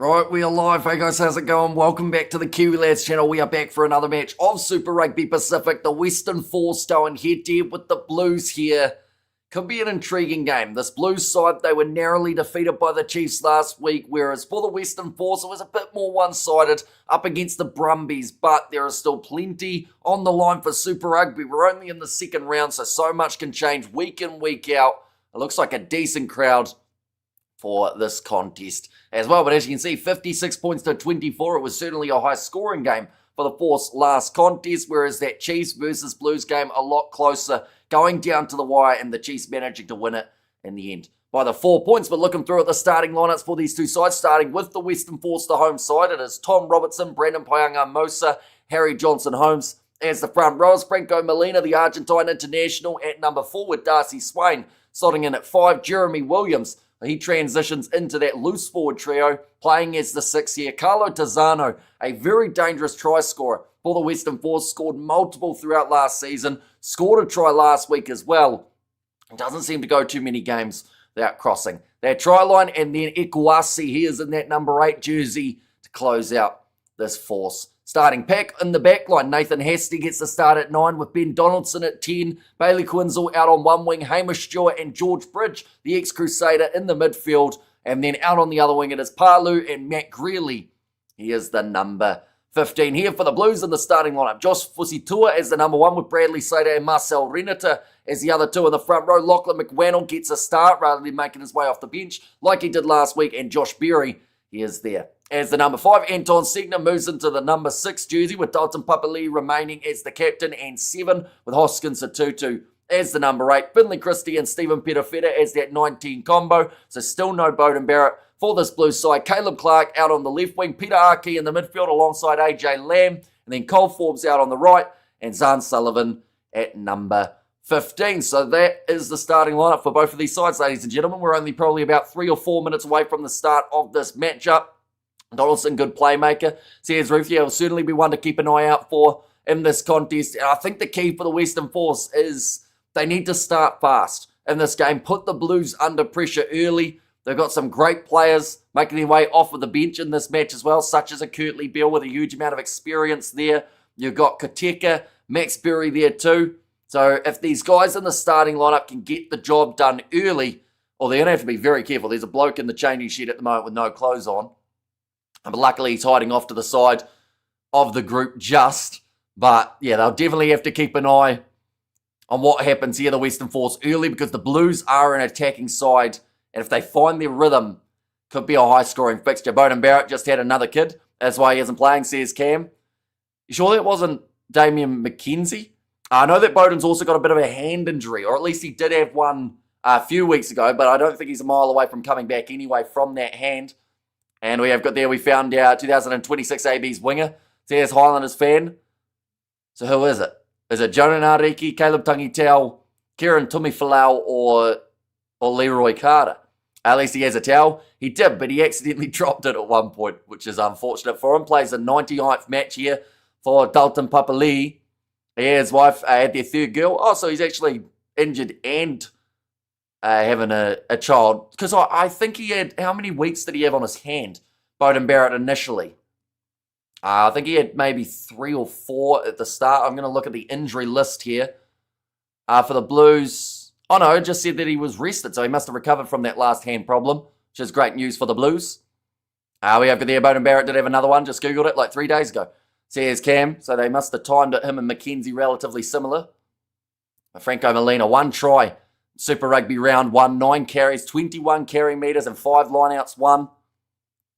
Right, we are live. Hey guys, how's it going? Welcome back to the Kiwi Lads channel. We are back for another match of Super Rugby Pacific. The Western Force going head-to-head with the Blues here. Could be an intriguing game. This Blues side, they were narrowly defeated by the Chiefs last week, whereas for the Western Force, it was a bit more one-sided up against the Brumbies, but there is still plenty on the line for Super Rugby. We're only in the second round, so much can change week in, week out. It looks like a decent crowd for this contest as well. But as you can see, 56 points to 24. It was certainly a high-scoring game for the Force last contest, whereas that Chiefs versus Blues game a lot closer, going down to the wire, and the Chiefs managing to win it in the end by the 4 points. But looking through at the starting lineups for these two sides, starting with the Western Force, the home side, it is Tom Robertson, Brandon Paanga-Mosa, Harry Johnson-Holmes as the front rowers. Franco Molina, the Argentine international, at number 4, with Darcy Swain slotting in at 5. Jeremy Williams, he transitions into that loose forward trio, playing as the 6 here. Carlo Tazzano, a very dangerous try scorer for the Western Force, scored multiple throughout last season, scored a try last week as well. Doesn't seem to go too many games without crossing that try line. And then Ikuasi, he is in that number 8 jersey to close out this Force starting pack. In the back line, Nathan Hastie gets the start at 9, with Ben Donaldson at 10, Bailey Quinzel out on one wing, Hamish Stewart and George Bridge, the ex-Crusader, in the midfield. And then out on the other wing, it is Palu and Matt Greeley. He is the number 15 here for the Blues in the starting lineup. Josh Fusitua as the number 1, with Bradley Slater and Marcel Renata as the other 2 in the front row. Lachlan McWannell gets a start rather than making his way off the bench like he did last week. And Josh Berry, he is there as the number 5. Anton Segner moves into the number 6 jersey, with Dalton Papali'i remaining as the captain, and 7 with Hoskins Atutu as the number 8. Finley Christie and Stephen Petafeta as that 19 combo. So still no Bowden Barrett for this Blues side. Caleb Clark out on the left wing, Peter Arkey in the midfield alongside AJ Lamb, and then Cole Forbes out on the right, and Zahn Sullivan at number 15. So that is the starting lineup for both of these sides, ladies and gentlemen. We're only probably about 3 or 4 minutes away from the start of this matchup. Donaldson, good playmaker. Sears Rufio will certainly be one to keep an eye out for in this contest. And I think the key for the Western Force is they need to start fast in this game, put the Blues under pressure early. They've got some great players making their way off of the bench in this match as well, such as a Kurtley Beale with a huge amount of experience there. You've got Koteka, Max Berry there too. So if these guys in the starting lineup can get the job done early, well, they're going to have to be very careful. There's a bloke in the changing shed at the moment with no clothes on. But luckily, he's hiding off to the side of the group just. But yeah, they'll definitely have to keep an eye on what happens here, the Western Force, early, because the Blues are an attacking side. And if they find their rhythm, could be a high-scoring fixture. Bowden Barrett just had another kid. That's why he isn't playing, says Cam. You sure that wasn't Damian McKenzie? I know that Bowden's also got a bit of a hand injury, or at least he did have one a few weeks ago, but I don't think he's a mile away from coming back anyway from that hand. And we found our 2026 AB's winger. Says Highlanders fan. So who is it? Is it Jonah Nariki, Caleb Tangitau, Kieran Tumifalau, or Leroy Carter? At least he has a towel. He did, but he accidentally dropped it at one point, which is unfortunate for him. Plays a 99th match here for Dalton Papali'i. He and his wife had their third girl. Oh, so he's actually injured and having a child. Because I think he had, how many weeks did he have on his hand, Bowden Barrett, initially? I think he had maybe 3 or 4 at the start. I'm going to look at the injury list here. For the Blues, oh no, it just said that he was rested, so he must have recovered from that last hand problem, which is great news for the Blues. We have there, Bowden Barrett did have another one, just Googled it like 3 days ago. Says Cam, so they must have timed it, him and McKenzie, relatively similar. Franco Molina, 1 try. Super Rugby round 1, 9 carries, 21 carry meters, and 5 lineouts won.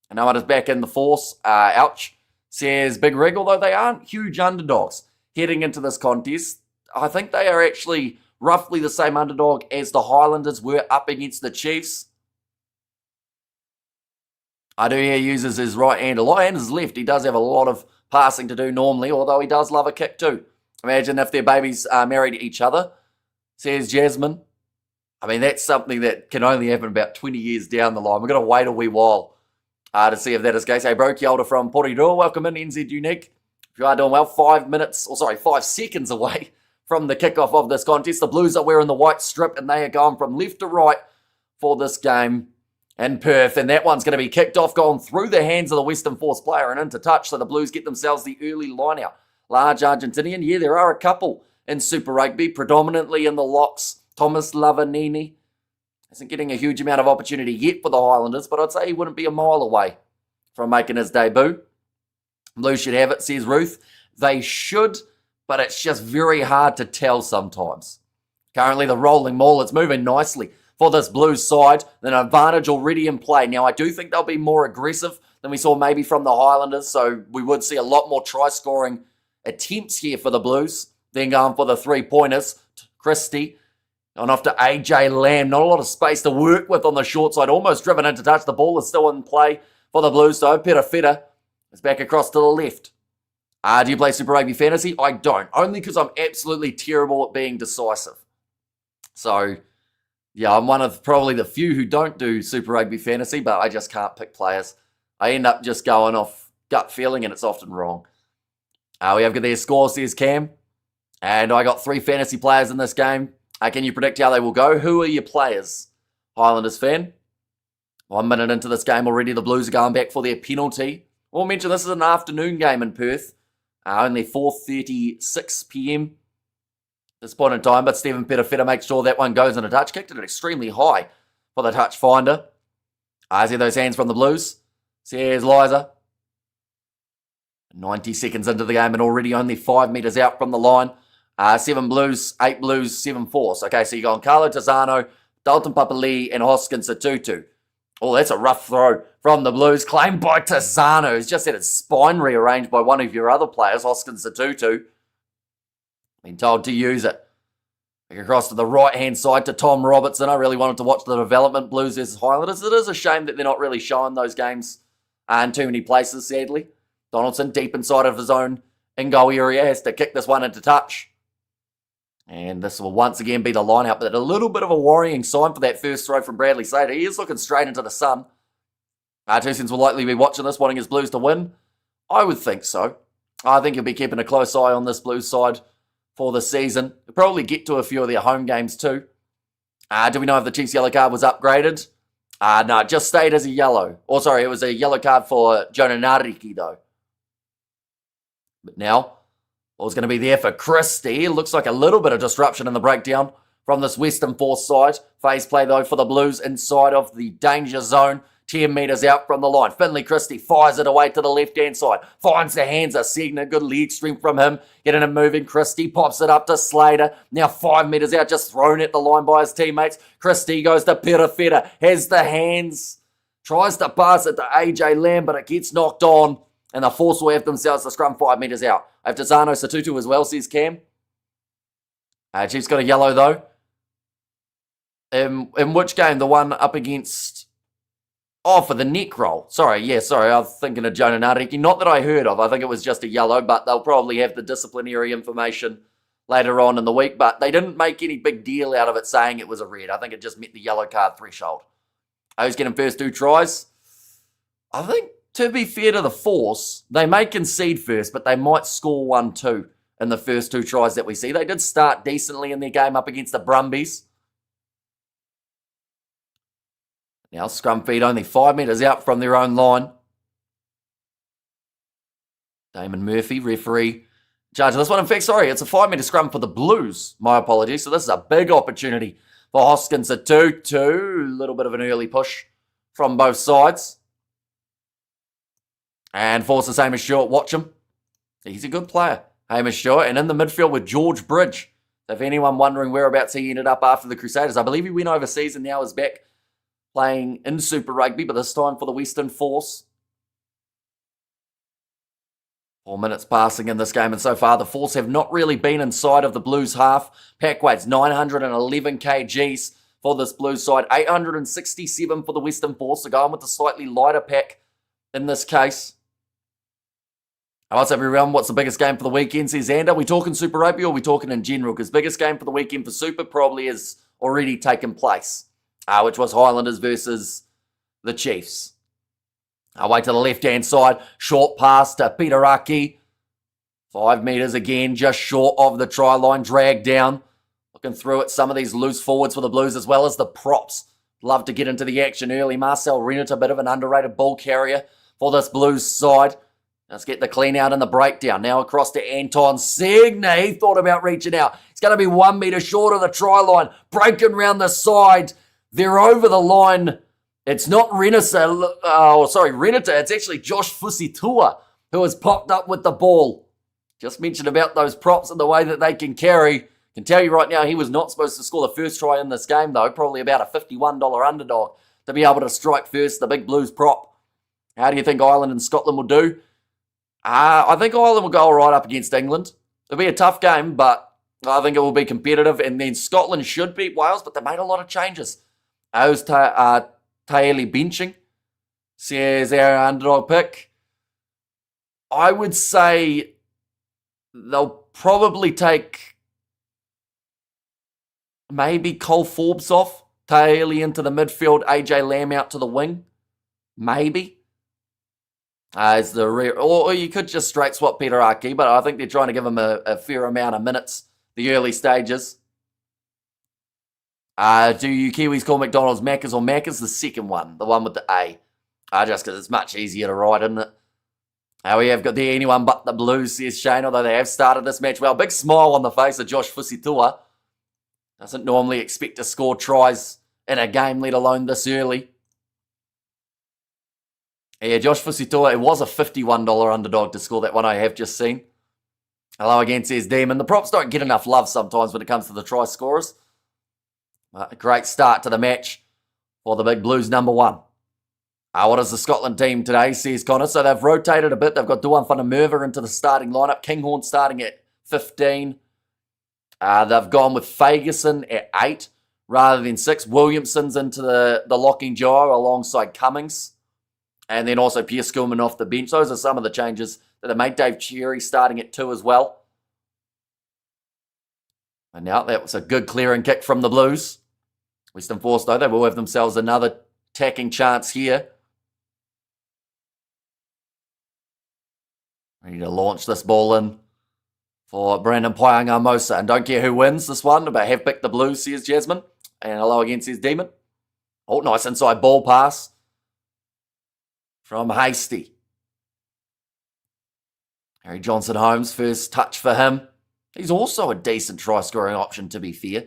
And no one is back in the Force. Ouch. Says Big Rig, although they aren't huge underdogs heading into this contest. I think they are actually roughly the same underdog as the Highlanders were up against the Chiefs. I do hear he uses his right hand a lot and his left. He does have a lot of passing to do normally, although he does love a kick too. Imagine if their babies are married to each other, says Jasmine. I mean, that's something that can only happen about 20 years down the line. We're going to wait a wee while to see if that is the case. Hey, bro, kia ora from Porirua. Welcome in, NZ Unique. If you are doing well, 5 seconds away from the kickoff of this contest. The Blues are wearing the white strip, and they are going from left to right for this game. in Perth, and that one's going to be kicked off, going through the hands of the Western Force player and into touch, so the Blues get themselves the early line out. Large Argentinian, yeah, there are a couple in Super Rugby, predominantly in the locks. Thomas Lavanini isn't getting a huge amount of opportunity yet for the Highlanders, but I'd say he wouldn't be a mile away from making his debut. Blues should have it, says Ruth. They should, but it's just very hard to tell sometimes. Currently, the rolling maul, it's moving nicely for this Blues side. An advantage already in play. Now, I do think they'll be more aggressive than we saw maybe from the Highlanders, so we would see a lot more try-scoring attempts here for the Blues. Then going for the three-pointers. Christie on off to AJ Lamb. Not a lot of space to work with on the short side. Almost driven into touch. The ball is still in play for the Blues, though. Perafeta is back across to the left. Do you play Super Rugby Fantasy? I don't. Only because I'm absolutely terrible at being decisive. So, yeah, I'm one of probably the few who don't do Super Rugby Fantasy, but I just can't pick players. I end up just going off gut feeling, and it's often wrong. We have got their score, says Cam. And I got 3 fantasy players in this game. Can you predict how they will go? Who are your players, Highlanders fan? 1 minute into this game already, the Blues are going back for their penalty. We'll mention this is an afternoon game in Perth. Only 4:36 p.m. at this point in time, but Stephen Perafeta makes sure that one goes in a touch. Kicked it extremely high for the touch finder. See those hands from the Blues. Says Liza. 90 seconds into the game and already only 5 metres out from the line. 7 Blues, 8 Blues, 7 Force. Okay, so you're going Carlo Tazzano, Dalton Papali, and Hoskins Satutu. Oh, that's a rough throw from the Blues. Claimed by Tazzano, who's just had his spine rearranged by one of your other players, Hoskins Satutu. Been told to use it. Back across to the right-hand side to Tom Robertson. I really wanted to watch the development Blues versus Highlanders. It is a shame that they're not really showing those games in too many places, sadly. Donaldson deep inside of his own in-goal area has to kick this one into touch. And this will once again be the line-out, but a little bit of a worrying sign for that first throw from Bradley Slater. He is looking straight into the sun. Two Cents will likely be watching this, wanting his Blues to win. I would think so. I think he'll be keeping a close eye on this Blues side for the season. He'll probably get to a few of their home games too. Do we know if the Chiefs yellow card was upgraded? No, it just stayed as a yellow. Or sorry, it was a yellow card for Jonah Nariki though. But now, ball's going to be there for Christie. It looks like a little bit of disruption in the breakdown from this Western Force side. Phase play, though, for the Blues inside of the danger zone. 10 metres out from the line. Finley Christie fires it away to the left-hand side. Finds the hands of Segner. Good leg strength from him. Getting him moving. Christie pops it up to Slater. Now 5 metres out, just thrown at the line by his teammates. Christie goes to Perafeta. Has the hands. Tries to pass it to AJ Lamb, but it gets knocked on. And the Force will have themselves the scrum 5 metres out. I have Tazzano Satutu as well, says Cam. Chiefs got a yellow, though. In which game? The one up against... Oh, for the neck roll. Sorry, I was thinking of Jonah Nariki. Not that I heard of. I think it was just a yellow, but they'll probably have the disciplinary information later on in the week. But they didn't make any big deal out of it saying it was a red. I think it just met the yellow card threshold. Who's getting first 2 tries? I think... To be fair to the Force, they may concede first, but they might score 1-2 in the first 2 tries that we see. They did start decently in their game up against the Brumbies. Now scrum feed only 5 metres out from their own line. Damon Murphy, referee, judge this one. In fact, sorry, it's a 5 metre scrum for the Blues. My apologies. So this is a big opportunity for Hoskins at 2-2. A little bit of an early push from both sides. And Force is Hamish Stewart. Watch him. He's a good player, Hamish Stewart. And in the midfield with George Bridge. If anyone wondering whereabouts he ended up after the Crusaders, I believe he went overseas and now is back playing in Super Rugby, but this time for the Western Force. 4 minutes passing in this game, and so far the Force have not really been inside of the Blues half. Pack weight's 911 kgs for this Blues side, 867 for the Western Force, so going with the slightly lighter pack in this case. What's up, everyone? What's the biggest game for the weekend, says Xander? Are we talking Super Rugby or are we talking in general? Because biggest game for the weekend for Super probably has already taken place, which was Highlanders versus the Chiefs. Away to the left-hand side. Short pass to Peter Aki. 5 metres again, just short of the try line. Dragged down. Looking through at some of these loose forwards for the Blues as well as the props love to get into the action early. Marcel Rennet, a bit of an underrated ball carrier for this Blues side. Let's get the clean out and the breakdown. Now across to Anton Segne. He thought about reaching out. He's going to be 1 metre short of the try line. Breaking round the side. They're over the line. It's not Reneta. It's actually Josh Fusitua who has popped up with the ball. Just mentioned about those props and the way that they can carry. Can tell you right now, he was not supposed to score the first try in this game, though. Probably about a $51 underdog to be able to strike first, the big Blues prop. How do you think Ireland and Scotland will do? I think Ireland will go all right up against England. It'll be a tough game, but I think it will be competitive. And then Scotland should beat Wales, but they made a lot of changes. O's Taeli benching. Says our underdog pick. I would say they'll probably take maybe Cole Forbes off. Taeli into the midfield. AJ Lamb out to the wing. Maybe. As the rear, or you could just straight swap Peter Aki, but I think they're trying to give him a fair amount of minutes, the early stages. Do you Kiwis call McDonald's Macca's or Macca's? The second one, the one with the A. Just because it's much easier to write, isn't it? We have got there anyone but the Blues, says Shane, although they have started this match well. Big smile on the face of Josh Fusitua. Doesn't normally expect to score tries in a game, let alone this early. Yeah, Josh Fusitua, it was a $51 underdog to score that one I have just seen. Hello again, says Demon. The props don't get enough love sometimes when it comes to the try scorers. A great start to the match for the big Blues number one. What is the Scotland team today, says Connor? So they've rotated a bit. They've got Duan van der Merwe into the starting lineup. Kinghorn starting at 15. They've gone with Fagerson at 8 rather than 6. Williamson's into the locking jar alongside Cummings. And then also Pierce Schoolman off the bench. Those are some of the changes that they made. Dave Cherry starting at 2 as well. And now that was a good clearing kick from the Blues. Western Force, though, they will have themselves another attacking chance here. Ready to launch this ball in for Brandon Payangamosa. And don't care who wins this one, but have picked the Blues, says Jasmine. And hello again, says Demon. Oh, nice inside ball pass from Hasty. Harry Johnson-Holmes, first touch for him. He's also a decent try-scoring option, to be fair,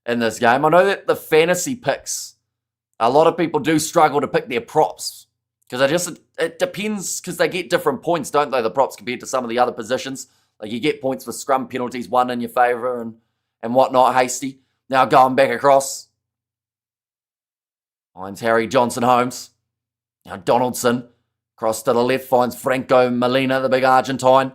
in this game. I know that the fantasy picks, a lot of people do struggle to pick their props because it depends because they get different points, don't they, the props compared to some of the other positions. Like you get points for scrum penalties, one in your favour and whatnot, Hasty. Now going back across. Finds Harry Johnson-Holmes. Now Donaldson, across to the left, finds Franco Molina, the big Argentine.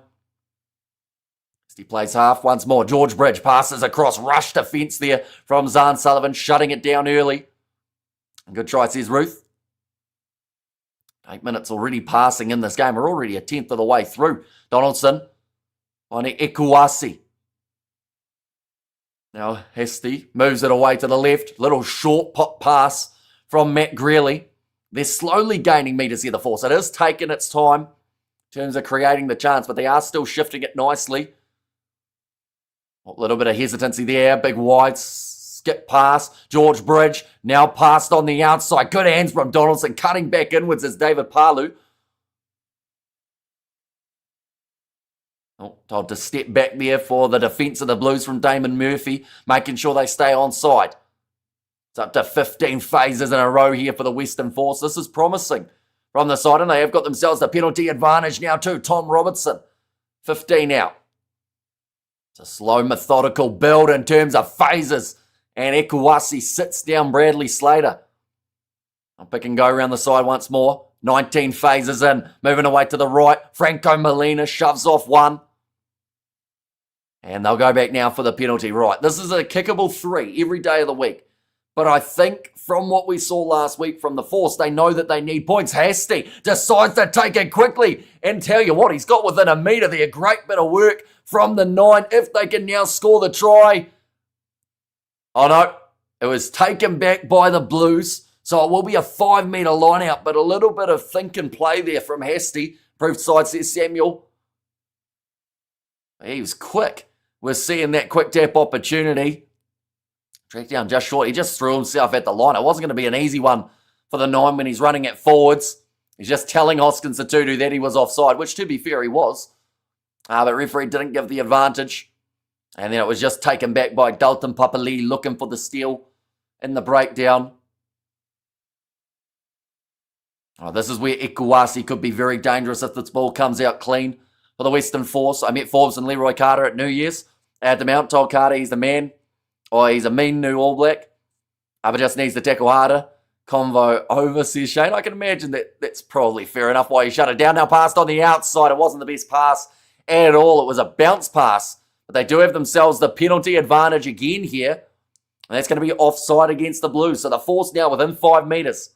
He plays half once more. George Bridge passes across, rush defence there from Zahn Sullivan, shutting it down early. Good try, says Ruth. 8 minutes already passing in this game. We're already a tenth of the way through. Donaldson on Ekuasi. Now Hesty moves it away to the left. Little short pop pass from Matt Greeley. They're slowly gaining metres here, the Force. It is taking its time in terms of creating the chance, but they are still shifting it nicely. A little bit of hesitancy there. Big wide skip pass. George Bridge now passed on the outside. Good hands from Donaldson. Cutting back inwards is David Palu. Told to step back there for the defence of the Blues from Damon Murphy, making sure they stay onside. It's up to 15 phases in a row here for the Western Force. This is promising from the side, and they have got themselves the penalty advantage now too. Tom Robertson, 15 out. It's a slow, methodical build in terms of phases, and Ekuasi sits down Bradley Slater. I'll pick and go around the side once more. 19 phases in, moving away to the right. Franco Molina shoves off one. And they'll go back now for the penalty. Right, this is a kickable 3 every day of the week. But I think from what we saw last week from the Force, they know that they need points. Hasty decides to take it quickly. And tell you what, he's got within a metre there. Great bit of work from the 9. If they can now score the try. Oh no, it was taken back by the Blues. So it will be a 5 metre line out, but a little bit of think and play there from Hasty. Approved side, says Samuel. He was quick. We're seeing that quick tap opportunity. Track down just short. He just threw himself at the line. It wasn't going to be an easy one for the 9 when he's running it forwards. He's just telling Hoskins Tutu that he was offside, which to be fair, he was. But referee didn't give the advantage. And then it was just taken back by Dalton Papali looking for the steal in the breakdown. Oh, this is where Ikuasi could be very dangerous if this ball comes out clean for the Western Force. I met Forbes and Leroy Carter at New Year's. At the Mount, told Carter he's the man. Or he's a mean new All Black. But just needs to tackle harder. Convo over, says Shane. I can imagine that's probably fair enough why he shut it down. Now passed on the outside. It wasn't the best pass at all. It was a bounce pass. But they do have themselves the penalty advantage again here. And that's going to be offside against the Blues. So the Force now within 5 metres.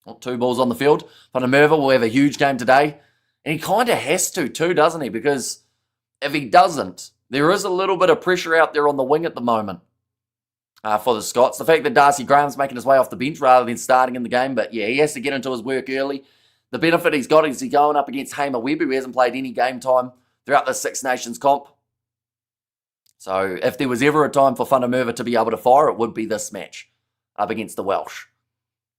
Not 2 balls on the field. Van der Merwe will have a huge game today. And he kind of has to too, doesn't he? Because if he doesn't, there is a little bit of pressure out there on the wing at the moment for the Scots. The fact that Darcy Graham's making his way off the bench rather than starting in the game. But yeah, he has to get into his work early. The benefit he's got is he's going up against Hamer Webb, who hasn't played any game time throughout the Six Nations comp. So if there was ever a time for Van der Merwe to be able to fire, it would be this match up against the Welsh.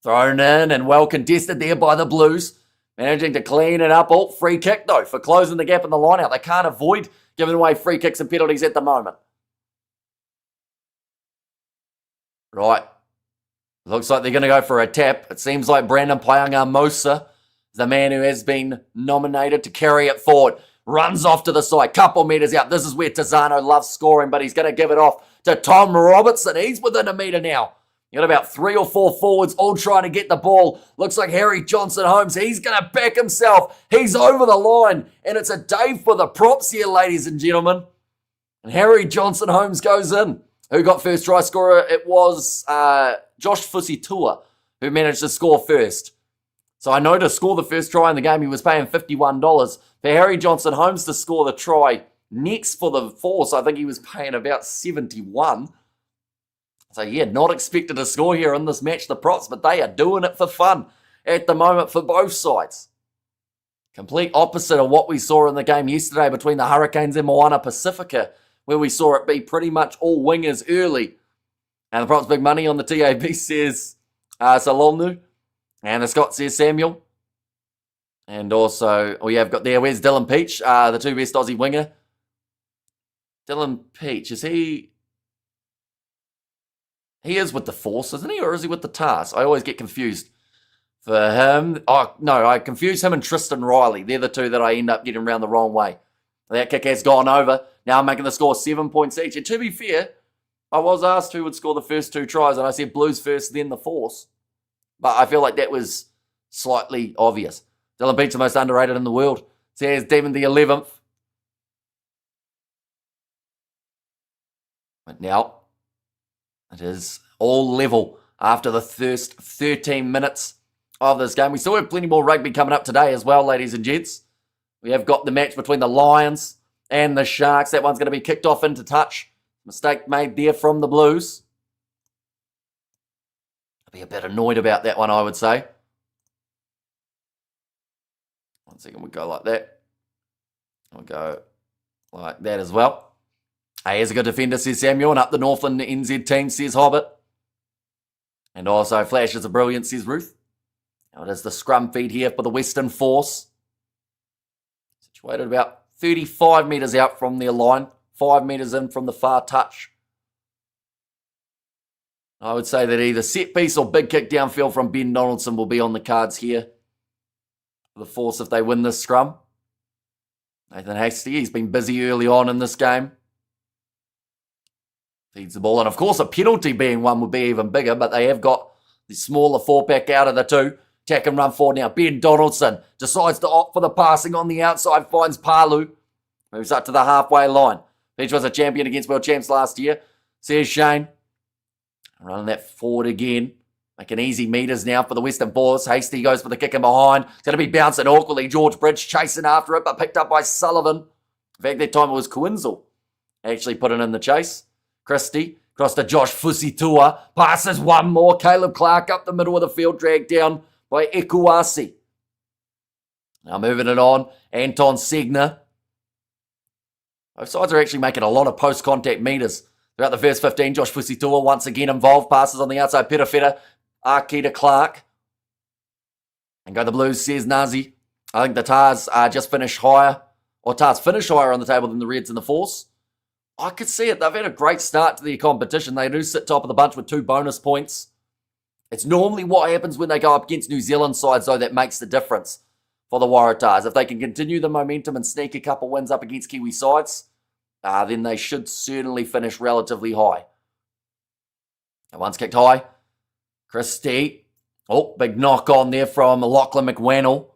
Thrown in and well contested there by the Blues. Managing to clean it up. Oh, free kick though for closing the gap in the line-out. They can't avoid giving away free kicks and penalties at the moment. Right. Looks like they're going to go for a tap. It seems like Brandon Payangamosa is the man who has been nominated to carry it forward. Runs off to the side. Couple metres out. This is where Tizano loves scoring, but he's going to give it off to Tom Robertson. He's within a metre now. You got about 3 or 4 forwards all trying to get the ball. Looks like Harry Johnson-Holmes. He's going to back himself. He's over the line. And it's a day for the props here, ladies and gentlemen. And Harry Johnson-Holmes goes in. Who got first try scorer? It was Josh Fusitua who managed to score first. So I know to score the first try in the game, he was paying $51. For Harry Johnson-Holmes to score the try next for the Force, I think he was paying about $71. So yeah, not expected to score here in this match, the props, but they are doing it for fun at the moment for both sides. Complete opposite of what we saw in the game yesterday between the Hurricanes and Moana Pacifica, where we saw it be pretty much all wingers early. And the props big money on the TAB says Salonu, and the Scott says Samuel. And also, we have got there, where's Dylan Peach, the 2 best Aussie winger. Dylan Peach, is he... He is with the Force, isn't he? Or is he with the Tars? I always get confused for him. Oh, no, I confuse him and Tristan Riley. They're the 2 that I end up getting around the wrong way. That kick has gone over. Now I'm making the score 7 points each. And to be fair, I was asked who would score the first 2 tries, and I said Blues first, then the Force. But I feel like that was slightly obvious. Dylan Peach, the most underrated in the world. Says Demon the 11th. But now... it is all level after the first 13 minutes of this game. We still have plenty more rugby coming up today as well, ladies and gents. We have got the match between the Lions and the Sharks. That one's going to be kicked off into touch. Mistake made there from the Blues. I'll be a bit annoyed about that one, I would say. 1 second, we'll go like that. We'll go like that as well. Hey, here's a good defender, says Samuel, and up the Northland NZ team, says Hobbit. And also flashes of brilliance, says Ruth. Now it is the scrum feed here for the Western Force. Situated about 35 metres out from their line, 5 metres in from the far touch. I would say that either set piece or big kick downfield from Ben Donaldson will be on the cards here for the Force if they win this scrum. Nathan Hastie, he's been busy early on in this game. Feeds the ball, and of course a penalty being one would be even bigger, but they have got the smaller 4-pack out of the 2. Tack and run forward now. Ben Donaldson decides to opt for the passing on the outside, finds Palu, moves up to the halfway line. Peach was a champion against world champs last year, says Shane. Running that forward again. Making easy meters now for the Western Force. Hasty goes for the kick in behind. It's going to be bouncing awkwardly. George Bridge chasing after it, but picked up by Sullivan. In fact, that time it was Quinzel actually put it in the chase. Christie, across to Josh Fusitua, passes one more. Caleb Clark up the middle of the field, dragged down by Ekuasi. Now moving it on, Anton Segner. Both sides are actually making a lot of post-contact meters Throughout the first 15, Josh Fusitua once again involved. Passes on the outside, Perafeta, Akita Clark. And go the Blues, says Nazi. I think the Tars just finished higher, or Tars finish higher on the table than the Reds and the Force. I could see it. They've had a great start to the competition. They do sit top of the bunch with 2 bonus points. It's normally what happens when they go up against New Zealand sides, though, that makes the difference for the Waratahs. If they can continue the momentum and sneak a couple wins up against Kiwi sides, then they should certainly finish relatively high. And once kicked high, Christie. Oh, big knock on there from Lachlan McWannell.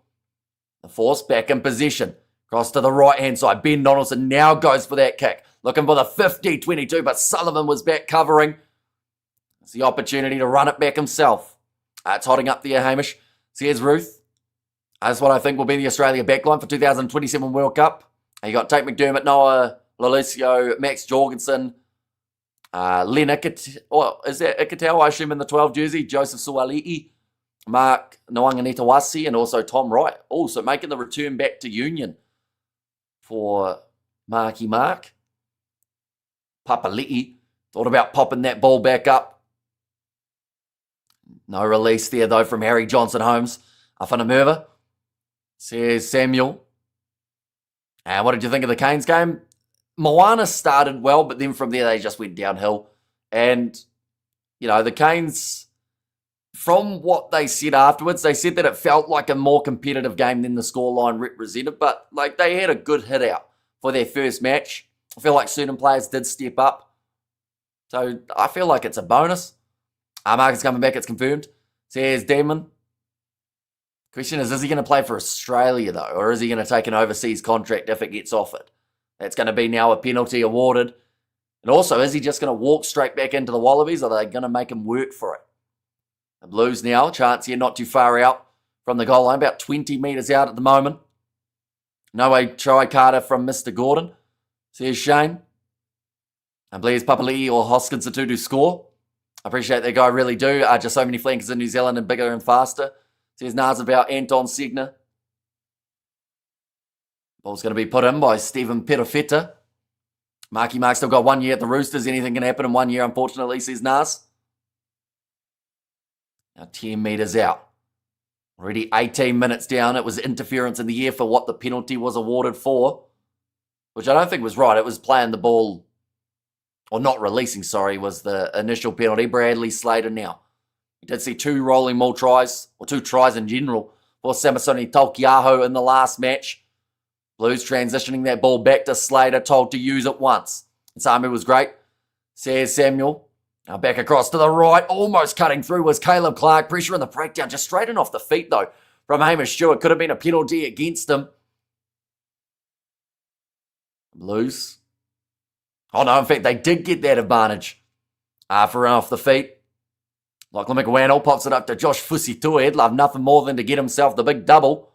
The Force back in possession. Cross to the right-hand side. Ben Donaldson now goes for that kick. Looking for the 50-22, but Sullivan was back covering. It's the opportunity to run it back himself. It's hotting up there, Hamish. So here's Ruth. That's what I think will be the Australia backline for 2027 World Cup. You got Tate McDermott, Noah Lolesio, Max Jorgensen, Len is that Ikitau, I assume, in the 12 jersey, Joseph Suali'i, Mark Nwanganetawasi, and also Tom Wright. Also making the return back to Union for Marky Mark. Papali'i thought about popping that ball back up. No release there, though, from Harry Johnson-Holmes. Afanamerva, says Samuel. And what did you think of the Canes game? Moana started well, but then from there they just went downhill. And, you know, the Canes, from what they said afterwards, they said that it felt like a more competitive game than the scoreline represented, but like they had a good hit out for their first match. I feel like certain players did step up. So I feel like it's a bonus. Marcus coming back, it's confirmed. Says Damon. Question is he going to play for Australia, though? Or is he going to take an overseas contract if it gets offered? That's going to be now a penalty awarded. And also, is he just going to walk straight back into the Wallabies, or are they going to make him work for it? The Blues now, chance here not too far out from the goal line, about 20 metres out at the moment. No way try Carter from Mr. Gordon. Says Shane. And please Papali'i or Hoskins to score. I appreciate that guy, really do. Just so many flankers in New Zealand and bigger and faster. Says Nars about Anton Segner. Ball's going to be put in by Stephen Perafeta. Marky Mark still got 1 year at the Roosters. Anything can happen in 1 year, unfortunately, says Nars. Now 10 metres out. Already 18 minutes down. It was interference in the air for what the penalty was awarded for, which I don't think was right. It was playing the ball, or not releasing, sorry, was the initial penalty. Bradley Slater now. We did see 2 rolling maul tries, or 2 tries in general, for Samasoni Taukiaho in the last match. Blues transitioning that ball back to Slater, told to use it once. Samu was great, says Samuel. Now back across to the right, almost cutting through was Caleb Clark. Pressure in the breakdown, just straight in off the feet though from Hamish Stewart. Could have been a penalty against him. Blues. Oh no, in fact, they did get that advantage for off the feet. Lachlan McWannell pops it up to Josh Fusitua. He'd love nothing more than to get himself the big double.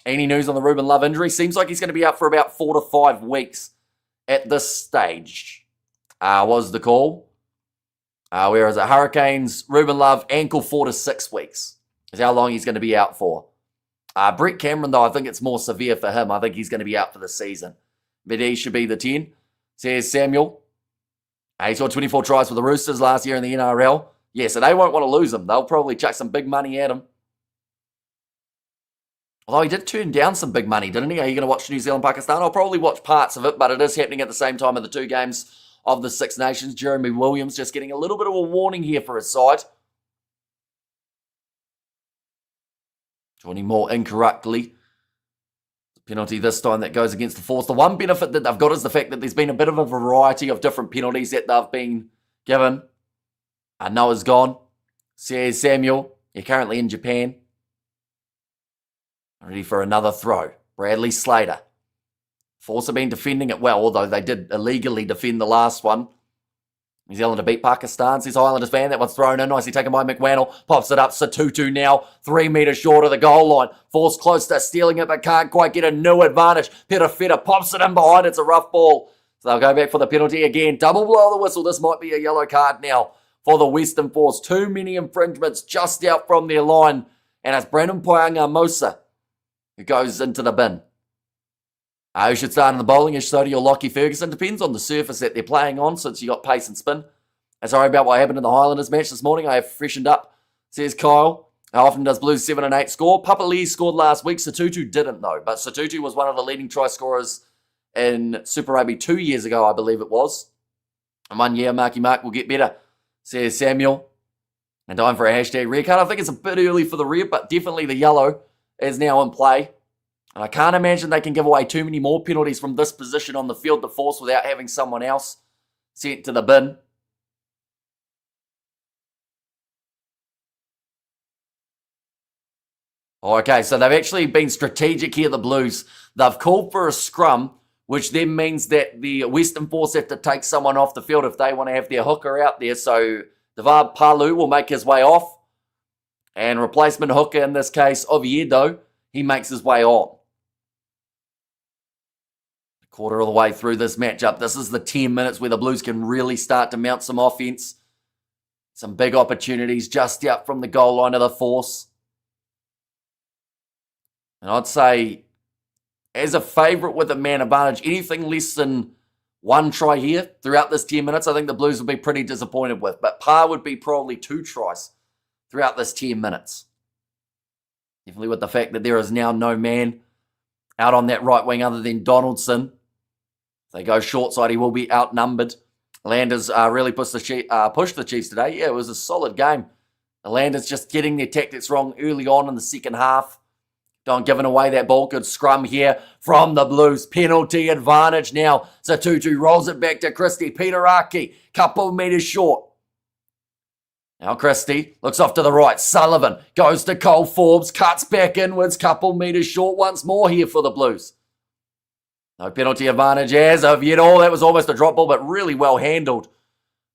Any news on the Ruben Love injury? Seems like he's going to be out for about 4 to 5 weeks at this stage, was the call. Whereas at Hurricanes, Ruben Love, ankle 4 to 6 weeks is how long he's going to be out for. Brett Cameron, though, I think it's more severe for him. I think he's going to be out for the season. But he should be the 10, says Samuel. He scored 24 tries for the Roosters last year in the NRL. Yeah, so they won't want to lose him. They'll probably chuck some big money at him. Although he did turn down some big money, didn't he? Are you going to watch New Zealand-Pakistan? I'll probably watch parts of it, but it is happening at the same time of the 2 games of the Six Nations. Jeremy Williams just getting a little bit of a warning here for his side. Joining more incorrectly. Penalty this time that goes against the Force. The one benefit that they've got is the fact that there's been a bit of a variety of different penalties that they've been given. Noah's gone, says Samuel. You're currently in Japan. Ready for another throw. Bradley Slater. Force have been defending it well, although they did illegally defend the last one. New Zealand to beat Pakistan, says Highlanders fan. That one's thrown in. Nicely taken by McWannell. Pops it up. Satutu now 3 metres short of the goal line. Force close to stealing it, but can't quite get a new advantage. Perafeta pops it in behind. It's a rough ball. So they'll go back for the penalty again. Double blow the whistle. This might be a yellow card now for the Western Force. Too many infringements just out from their line. And it's Brandon Poyanga Mosa who goes into the bin. Who should start in the bowling? Is Sodhi or Lockie Ferguson? Depends on the surface that they're playing on, since you got pace and spin. Sorry about what happened in the Highlanders match this morning. I have freshened up, says Kyle. How often does Blues 7 and 8 score? Papali'i scored last week. Satutu didn't, though. But Satutu was one of the leading try scorers in Super Rugby 2 years ago, I believe it was. And 1 year, Marky Mark will get better, says Samuel. And time for a hashtag red card. I think it's a bit early for the red, but definitely the yellow is now in play. And I can't imagine they can give away too many more penalties from this position on the field to Force without having someone else sent to the bin. Okay, so they've actually been strategic here, the Blues. They've called for a scrum, which then means that the Western Force have to take someone off the field if they want to have their hooker out there. So Devar Palu will make his way off. And replacement hooker, in this case, Oviedo, he makes his way on. A quarter of the way through this matchup. This is the 10 minutes where the Blues can really start to mount some offense. Some big opportunities just out from the goal line of the Force. And I'd say, as a favourite with a man advantage, anything less than one try here throughout this 10 minutes, I think the Blues will be pretty disappointed with. But par would be probably 2 tries throughout this 10 minutes. Definitely with the fact that there is now no man out on that right wing other than Donaldson. If they go short side, he will be outnumbered. Landers really pushed the Chiefs today. Yeah, it was a solid game. The Landers just getting their tactics wrong early on in the second half. Don't giving away that ball. Good scrum here from the Blues. Penalty advantage now. Satutu rolls it back to Christie. Peter Aki, couple metres short. Now Christie looks off to the right. Sullivan goes to Cole Forbes. Cuts back inwards. Couple metres short once more here for the Blues. No penalty advantage as of yet. Oh, that was almost a drop ball, but really well handled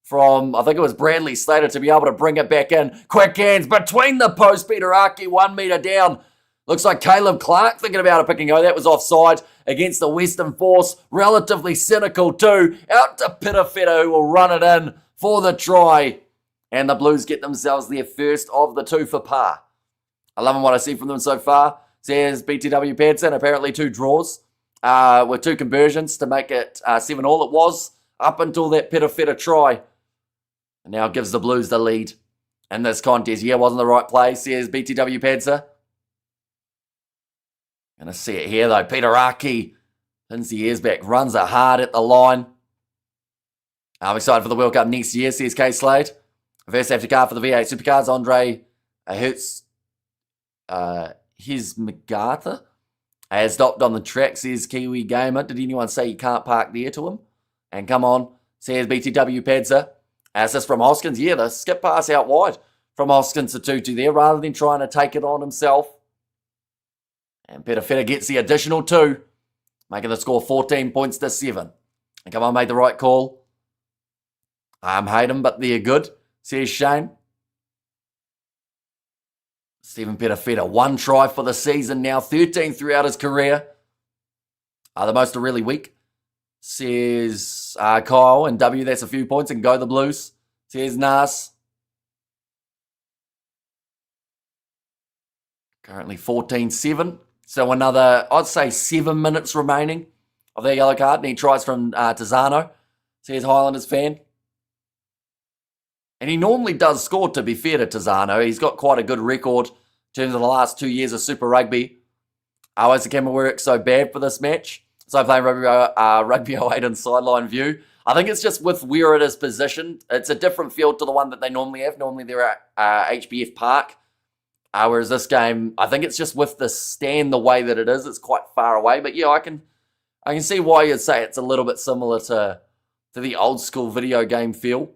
from, I think it was Bradley Slater, to be able to bring it back in. Quick hands between the posts. Peter Aki 1 metre down. Looks like Caleb Clark thinking about a pick and go. That was offside against the Western Force. Relatively cynical too. Out to Pitafetta, who will run it in for the try. And the Blues get themselves their first of the 2 for par. I love what I see from them so far. Says BTW Padson, apparently 2 draws with 2 conversions to make it 7-all. It was up until that Pitafetta try. And now gives the Blues the lead in this contest. Yeah, wasn't the right play, says BTW Padson. Gonna see it here though. Peter Aki pins the ears back, runs it hard at the line. I'm excited for the World Cup next year, says K Slade. First safety car for the V8 Supercars, Andre Hertz, his MacArthur has stopped on the track, says Kiwi Gamer. Did anyone say you can't park there to him? And come on, says BTW Padza. Assist from Hoskins. Yeah, the skip pass out wide from Hoskins to Tutu there rather than trying to take it on himself. And Pitafetta gets the additional 2, making the score 14 points to 7. And come on, made the right call. Hate him, but they're good, says Shane. Stephen Pitafetta, 1 try for the season now, 13 throughout his career. The most are really weak, says Kyle. And W, that's a few points, and go the Blues, says Nas. Currently 14-7. So another, I'd say 7 minutes remaining of their yellow card. And he tries from Tizano, says Highlanders fan. And he normally does score, to be fair to Tizano. He's got quite a good record in terms of the last 2 years of Super Rugby. Why is the camera work so bad for this match? So playing Rugby 08 in sideline view. I think it's just with where it is positioned. It's a different field to the one that they normally have. Normally they're at HBF Park. Whereas this game, I think it's just with the stand the way that it is, it's quite far away. But yeah, I can see why you'd say it's a little bit similar to the old school video game feel.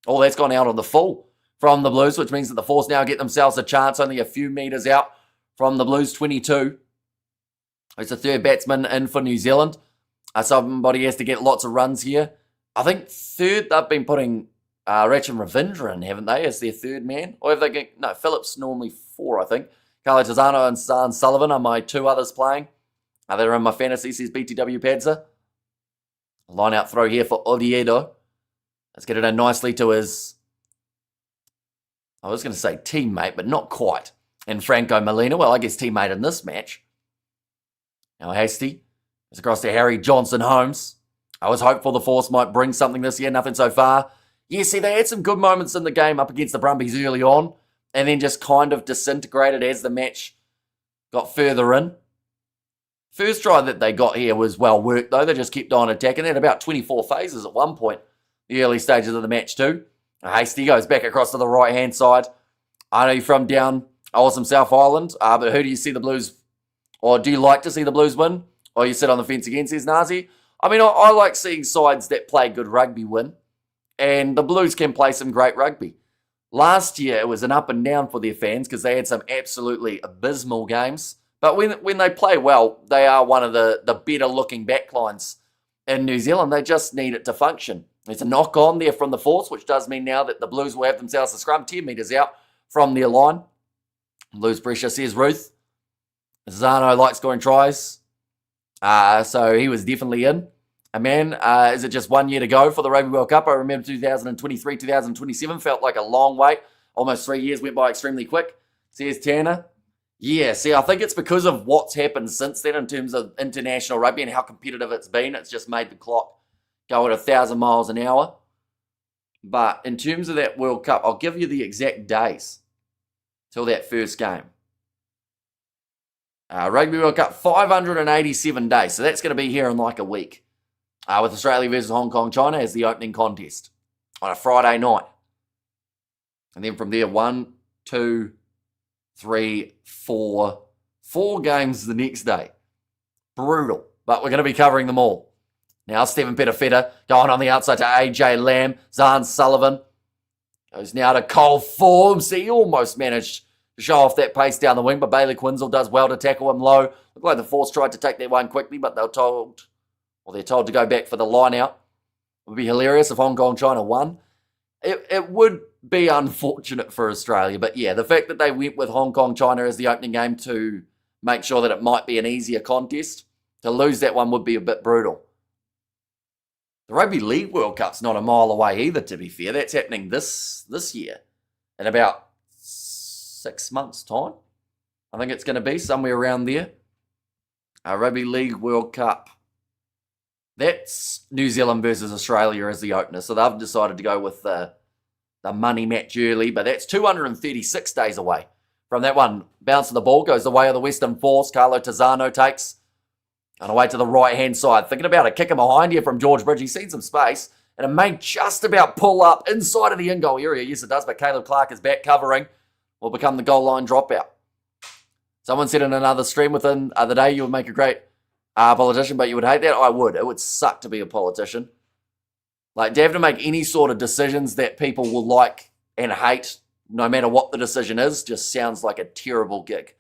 Oh, that's gone out on the full from the Blues, which means that the Force now get themselves a chance, only a few metres out from the Blues 22. It's the 3rd batsman in for New Zealand. Somebody has to get lots of runs here. I think 3rd, they've been putting Rachin Ravindra in, haven't they, as their 3rd man? Or have they got, no, Phillips normally 4, I think. Carlo Tizano and San Sullivan are my 2 others playing. They're in my fantasy, says BTW Padza. Line out throw here for Oviedo. Let's get it in nicely to his, I was going to say teammate, but not quite. And Franco Molina, well, I guess teammate in this match. Now Hasty It's across to Harry Johnson-Holmes. I was hopeful the Force might bring something this year. Nothing so far. Yeah, see, they had some good moments in the game up against the Brumbies early on, and then just kind of disintegrated as the match got further in. First try that they got here was well worked, though. They just kept on attacking. They had about 24 phases at one point, the early stages of the match, too. Hasty goes back across to the right-hand side. I know you're from down awesome South Island, but who do you see the Blues, or do you like to see the Blues win? Or you sit on the fence again, says Nazi. I mean, I like seeing sides that play good rugby win, and the Blues can play some great rugby. Last year, it was an up and down for their fans because they had some absolutely abysmal games. But when they play well, they are one of the better-looking backlines in New Zealand. They just need it to function. There's a knock-on there from the Force, which does mean now that the Blues will have themselves a scrum 10 metres out from their line. Lose pressure, says Ruth. Zano likes scoring tries. So he was definitely in. And man, is it just 1 year to go for the Rugby World Cup? I remember 2023, 2027 felt like a long wait. Almost 3 years went by extremely quick. Says Tanner. Yeah, see, I think it's because of what's happened since then in terms of international rugby and how competitive it's been. It's just made the clock go at 1,000 miles an hour. But in terms of that World Cup, I'll give you the exact days till that first game. Rugby World Cup, 587 days. So that's going to be here in like a week. With Australia versus Hong Kong, China as the opening contest on a Friday night. And then from there, 1, 2, 3, 4. 4 games the next day. Brutal. But we're going to be covering them all. Now, Stephen Petafetta going on the outside to AJ Lamb. Zahn Sullivan goes now to Cole Forbes. He almost managed to show off that pace down the wing, but Bailey Quinzel does well to tackle him low. Looked like the Force tried to take that one quickly, but they're told to go back for the line out. It would be hilarious if Hong Kong China won. It would be unfortunate for Australia, but yeah, the fact that they went with Hong Kong China as the opening game to make sure that it might be an easier contest, to lose that one would be a bit brutal. The Rugby League World Cup's not a mile away either, to be fair. That's happening this year in about 6 months' time. I think it's going to be somewhere around there. Rugby League World Cup. That's New Zealand versus Australia as the opener. So they've decided to go with the money match early, but that's 236 days away from that one. Bounce of the ball goes the way of the Western Force. Carlo Tizzano takes and away to the right-hand side. Thinking about a kick in behind here from George Bridge. He's seen some space, and it may just about pull up inside of the in-goal area. Yes, it does, but Caleb Clark is back covering. Will become the goal line dropout. Someone said in another stream within the day you would make a great politician, but you would hate that? I would. It would suck to be a politician. Like, to have to make any sort of decisions that people will like and hate, no matter what the decision is, just sounds like a terrible gig.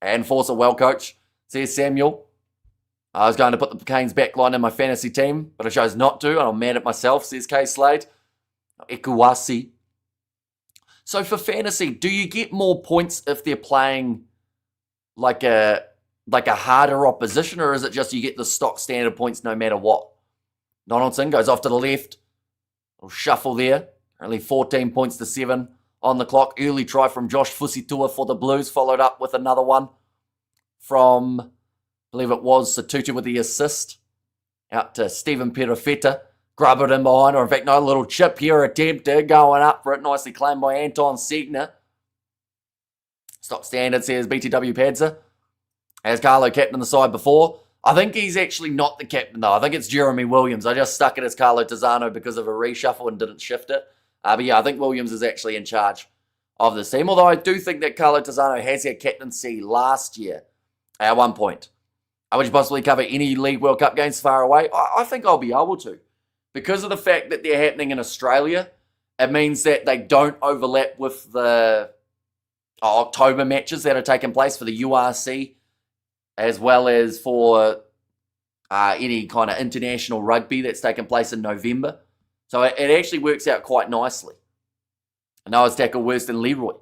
And Force a well coach, says Samuel. I was going to put the Canes backline in my fantasy team, but I chose not to, and I'm mad at myself, says K Slade. Ikuwasi. So for fantasy, do you get more points if they're playing like a harder opposition, or is it just you get the stock standard points no matter what? Donaldson goes off to the left. Little shuffle there. Only 14 points to 7 on the clock. Early try from Josh Fusitua for the Blues, followed up with another one from, I believe it was Satutu with the assist. Out to Stephen Perafetta. Grub it in behind, or in fact, no, little chip here attempted, going up for it. Nicely claimed by Anton Segner. Stock standard, says BTW Padza. As Carlo captain the side before. I think he's actually not the captain, though. I think it's Jeremy Williams. I just stuck it as Carlo Tizzano because of a reshuffle and didn't shift it. But yeah, I think Williams is actually in charge of this team. Although I do think that Carlo Tizzano has had captaincy last year at one point. Would you possibly cover any League World Cup games far away? I think I'll be able to. Because of the fact that they're happening in Australia, it means that they don't overlap with the October matches that are taking place for the URC, as well as for any kind of international rugby that's taking place in November. So it actually works out quite nicely. And Noah's tackle worse than Leroy.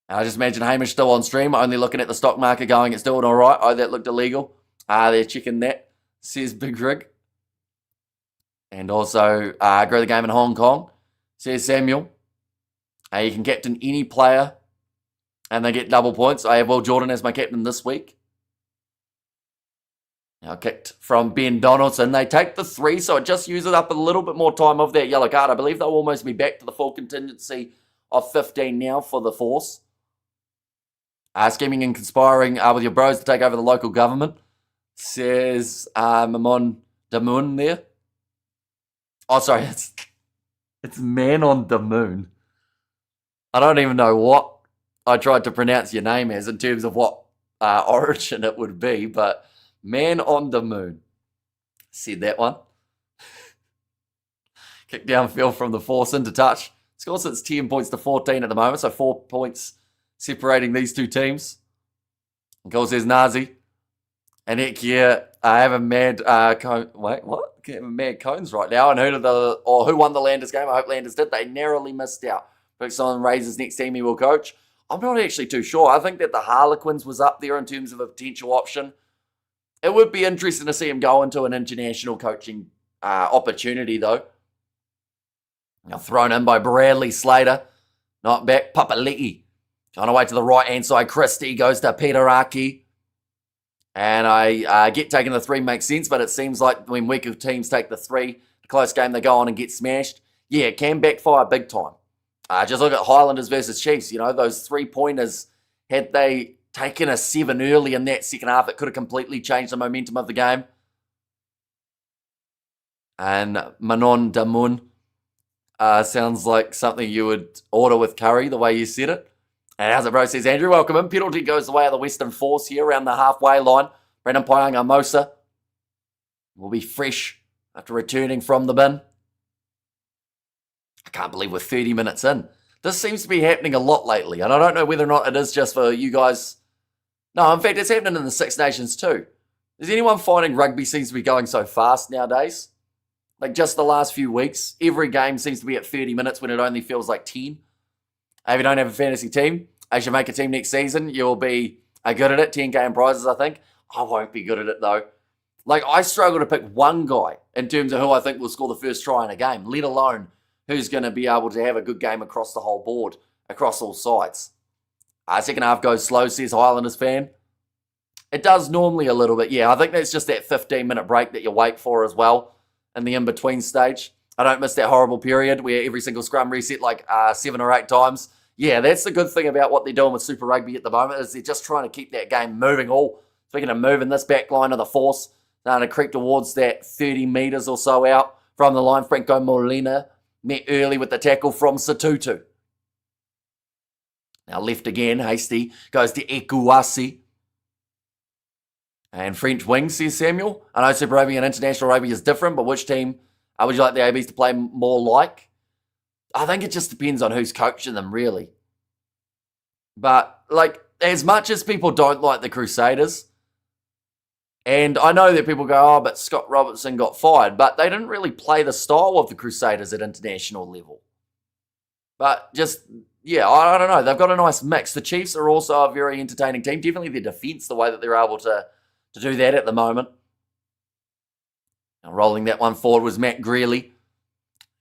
And I just imagine Hamish still on stream, only looking at the stock market going, it's doing all right. Oh, that looked illegal. They're checking that, says Big Rig. And also, grow the game in Hong Kong, says Samuel. You can captain any player, and they get double points. I have Will Jordan as my captain this week. Now kicked from Ben Donaldson. They take the 3, so it just uses up a little bit more time of that yellow card. I believe they'll almost be back to the full contingency of 15 now for the Force. Scheming and conspiring with your bros to take over the local government, says Mamon Damoon there. Oh, sorry, it's Man on the Moon. I don't even know what I tried to pronounce your name as in terms of what origin it would be, but Man on the Moon. Said that one. Kick downfield from the Force into touch. Score since 10 points to 14 at the moment, so 4 points separating these two teams. Of course, there's Nazi. And heck yeah, I have a mad wait, what? Mad Cones right now. And who won the Landers game? I hope Landers did. They narrowly missed out. Focus on Razor's next team he will coach. I'm not actually too sure. I think that the Harlequins was up there in terms of a potential option. It would be interesting to see him go into an international coaching opportunity, though. Now thrown in by Bradley Slater. Not back. Papali'i. Trying to wait to the right-hand side. Christie goes to Peter Aki. And I get taking the 3 makes sense, but it seems like when weaker teams take the 3, the close game, they go on and get smashed. Yeah, it can backfire big time. Just look at Highlanders versus Chiefs. You know, those 3-pointers, had they taken a 7 early in that second half, it could have completely changed the momentum of the game. And Manon Damun sounds like something you would order with curry, the way you said it. And how's it, bro? Says Andrew. Welcome in. Penalty goes the way of the Western Force here around the halfway line. Brendan Paianga-Mosa will be fresh after returning from the bin. I can't believe we're 30 minutes in. This seems to be happening a lot lately, and I don't know whether or not it is just for you guys. No, in fact, it's happening in the Six Nations too. Is anyone finding rugby seems to be going so fast nowadays? Like just the last few weeks, every game seems to be at 30 minutes when it only feels like 10. If you don't have a fantasy team, I should make a team next season. You'll be good at it, 10k in prizes, I think. I won't be good at it, though. Like, I struggle to pick one guy in terms of who I think will score the first try in a game, let alone who's going to be able to have a good game across the whole board, across all sides. Second half goes slow, says Highlanders fan. It does normally a little bit, yeah. I think that's just that 15-minute break that you wait for as well in the in-between stage. I don't miss that horrible period where every single scrum reset like 7 or 8 times. Yeah, that's the good thing about what they're doing with Super Rugby at the moment is they're just trying to keep that game moving. Speaking of moving, this back line of the Force, starting to creep towards that 30 metres or so out from the line. Franco Molina met early with the tackle from Satutu. Now left again, Hasty goes to Ekuasi. And French wing, says Samuel. I know Super Rugby and International Rugby is different, but which team would you like the ABs to play more like? I think it just depends on who's coaching them, really. But, like, as much as people don't like the Crusaders, and I know that people go, oh, but Scott Robertson got fired, but they didn't really play the style of the Crusaders at international level. But just, yeah, I don't know. They've got a nice mix. The Chiefs are also a very entertaining team. Definitely their defence, the way that they're able to do that at the moment. Now, rolling that one forward was Matt Greeley.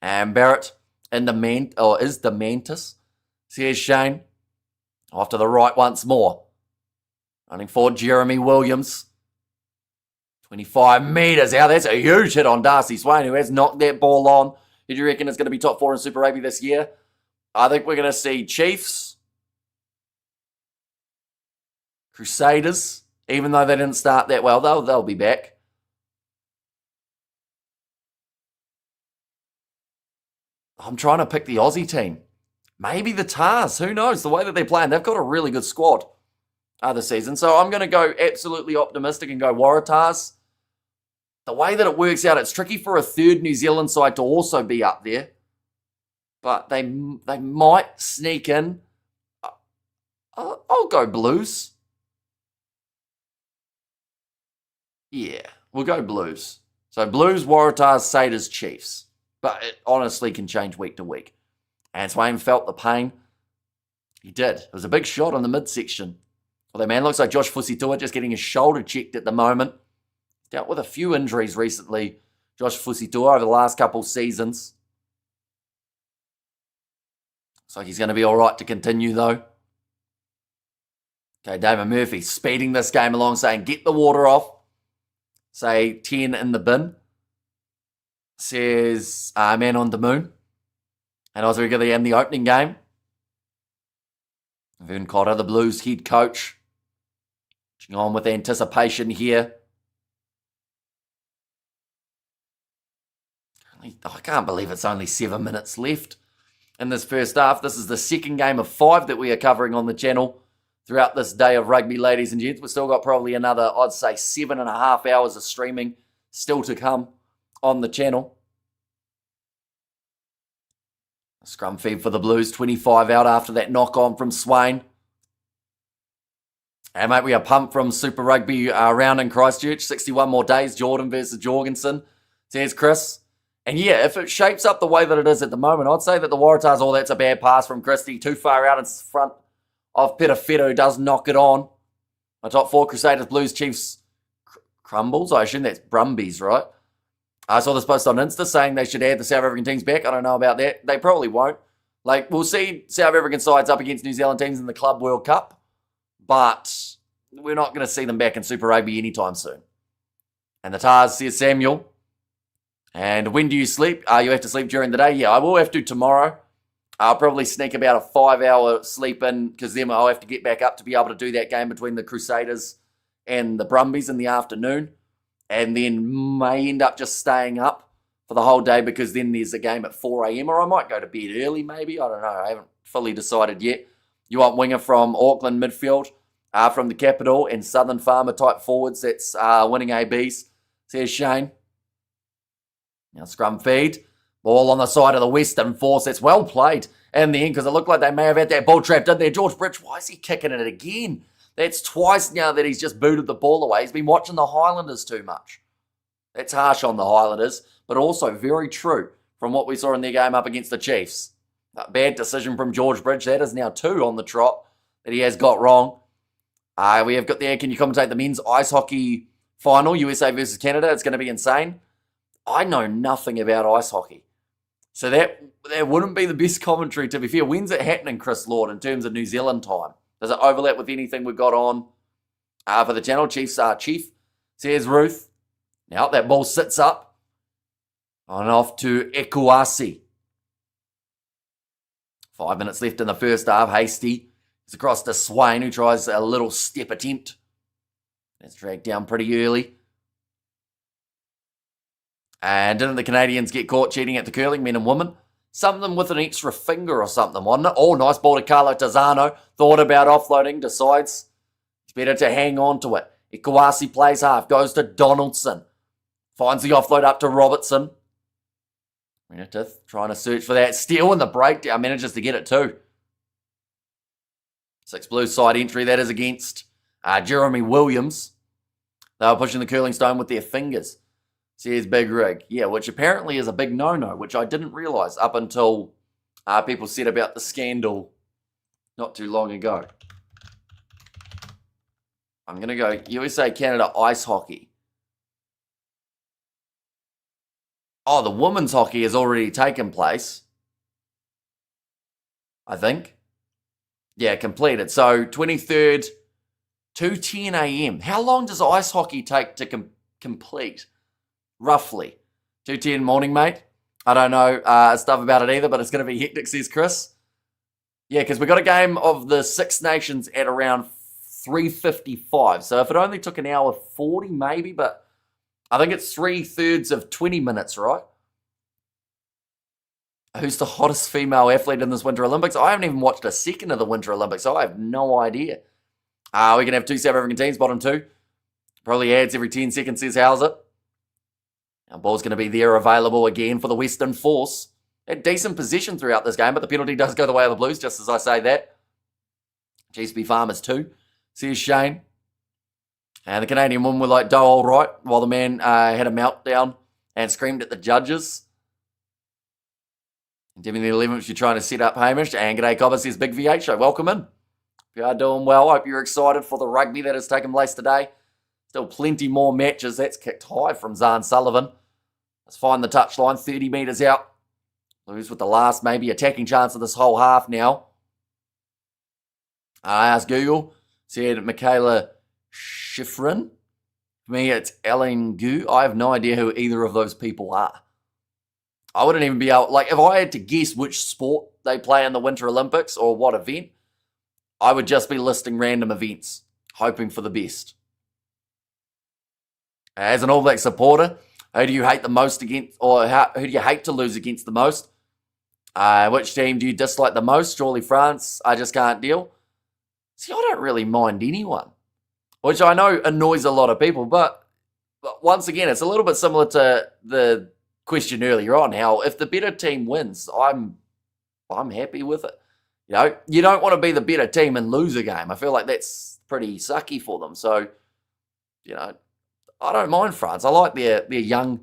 And Barrett in is the Mantis. Here's Shane. Off to the right once more. Running forward, Jeremy Williams. 25 metres. Now, that's a huge hit on Darcy Swain, who has knocked that ball on. Who do you reckon is going to be top 4 in Super Rugby this year? I think we're going to see Chiefs, Crusaders, even though they didn't start that well, they'll be back. I'm trying to pick the Aussie team. Maybe the Tars. Who knows? The way that they're playing, they've got a really good squad this season. So I'm going to go absolutely optimistic and go Waratahs. The way that it works out, it's tricky for a third New Zealand side to also be up there. But they might sneak in. I'll go Blues. Yeah, we'll go Blues. So Blues, Waratahs, Satyrs, Chiefs. But it honestly can change week to week. And Swain felt the pain. He did. It was a big shot on the midsection. Although, man, looks like Josh Fusitua just getting his shoulder checked at the moment. Dealt with a few injuries recently, Josh Fusitua, over the last couple seasons. Looks like he's going to be all right to continue, though. Okay, David Murphy speeding this game along, saying, get the water off. say 10 in the bin, says man on the moon. And I was regularly in the opening game. Vern Cotter, the Blues head coach, on with anticipation here. I can't believe it's only 7 minutes left in this first half. This is the second game of 5 that we are covering on the channel throughout this day of rugby, ladies and gents. We've still got probably another, I'd say, 7.5 hours of streaming still to come on the channel. Scrum feed for the Blues, 25 out after that knock-on from Swain. And, mate, we are pumped from Super Rugby round in Christchurch. 61 more days, Jordan versus Jorgensen, says Chris. And, yeah, if it shapes up the way that it is at the moment, I'd say that the Waratahs, that's a bad pass from Christie. Too far out in front of Petafetto, who does knock it on. My top 4, Crusaders, Blues, Chiefs, crumbles. I assume that's Brumbies, right? I saw this post on Insta saying they should add the South African teams back. I don't know about that. They probably won't. Like, we'll see South African sides up against New Zealand teams in the Club World Cup, but we're not going to see them back in Super Rugby anytime soon. And the Tars, says Samuel. And when do you sleep? You have to sleep during the day? Yeah, I will have to tomorrow. I'll probably sneak about a 5-hour sleep in because then I'll have to get back up to be able to do that game between the Crusaders and the Brumbies in the afternoon. And then may end up just staying up for the whole day because then there's a game at 4 a.m. or I might go to bed early maybe. I don't know. I haven't fully decided yet. You want winger from Auckland midfield, from the capital and Southern Farmer type forwards. That's winning ABs, says Shane. Now scrum feed. Ball on the side of the Western Force. That's well played in the end because it looked like they may have had that ball trapped in there. George Bridge, why is he kicking it again? That's twice now that he's just booted the ball away. He's been watching the Highlanders too much. That's harsh on the Highlanders, but also very true from what we saw in their game up against the Chiefs. A bad decision from George Bridge. That is now 2 on the trot that he has got wrong. We have got there, can you commentate the men's ice hockey final, USA versus Canada? It's going to be insane. I know nothing about ice hockey. So that wouldn't be the best commentary, to be fair. When's it happening, Chris Lord, in terms of New Zealand time? Does it overlap with anything we've got on for the channel? Chiefs Chief, says Ruth. Now that ball sits up. On off to Ekuasi. 5 minutes left in the first half. Hasty. It's across to Swain, who tries a little step attempt. That's dragged down pretty early. And didn't the Canadians get caught cheating at the curling, men and women? Something with an extra finger or something, wasn't it? Oh, nice ball to Carlo Tazzano. Thought about offloading, decides it's better to hang on to it. Ikuasi plays half, goes to Donaldson. Finds the offload up to Robertson. Meredith trying to search for that steal in the breakdown. Manages to get it too. 6 Blues side entry. That is against Jeremy Williams. They were pushing the curling stone with their fingers. Says Big Rig. Yeah, which apparently is a big no-no, which I didn't realise up until people said about the scandal not too long ago. I'm going to go USA, Canada, ice hockey. Oh, the women's hockey has already taken place. I think. Yeah, completed. So, 23rd, 2:10 a.m. How long does ice hockey take to complete? Roughly. 2:10 morning, mate. I don't know stuff about it either, but it's going to be hectic, says Chris. Yeah, because we got a game of the Six Nations at around 3:55. So if it only took an hour 40, maybe, but I think it's 3/3 of 20 minutes, right? Who's the hottest female athlete in this Winter Olympics? I haven't even watched a second of the Winter Olympics, so I have no idea. We can have 2 South African teams, bottom 2. Probably adds every 10 seconds, says how's it. Now, ball's going to be there available again for the Western Force. Had decent possession throughout this game, but the penalty does go the way of the Blues, just as I say that. GSP Farmers 2, says Shane. And the Canadian women were like, "Doe, all right," while the man had a meltdown and screamed at the judges. Demi the 11th, you're trying to set up Hamish. And G'day Cobber says, Big V8 show, welcome in. If you are doing well, hope you're excited for the rugby that has taken place today. Still plenty more matches. That's kicked high from Zahn Sullivan. Let's find the touchline, 30 metres out. Blues with the last maybe attacking chance of this whole half now. I asked Google, said Michaela Schifrin. For me, it's Ellen Gu. I have no idea who either of those people are. I wouldn't even be able, like, if I had to guess which sport they play in the Winter Olympics or what event, I would just be listing random events, hoping for the best. As an All Black supporter, who do you hate the most against, or who do you hate to lose against the most? Which team do you dislike the most? Surely France. I just can't deal. See, I don't really mind anyone, which I know annoys a lot of people, but once again, it's a little bit similar to the question earlier on, how if the better team wins, I'm happy with it. You know, you don't want to be the better team and lose a game. I feel like that's pretty sucky for them. So, you know, I don't mind France. I like their young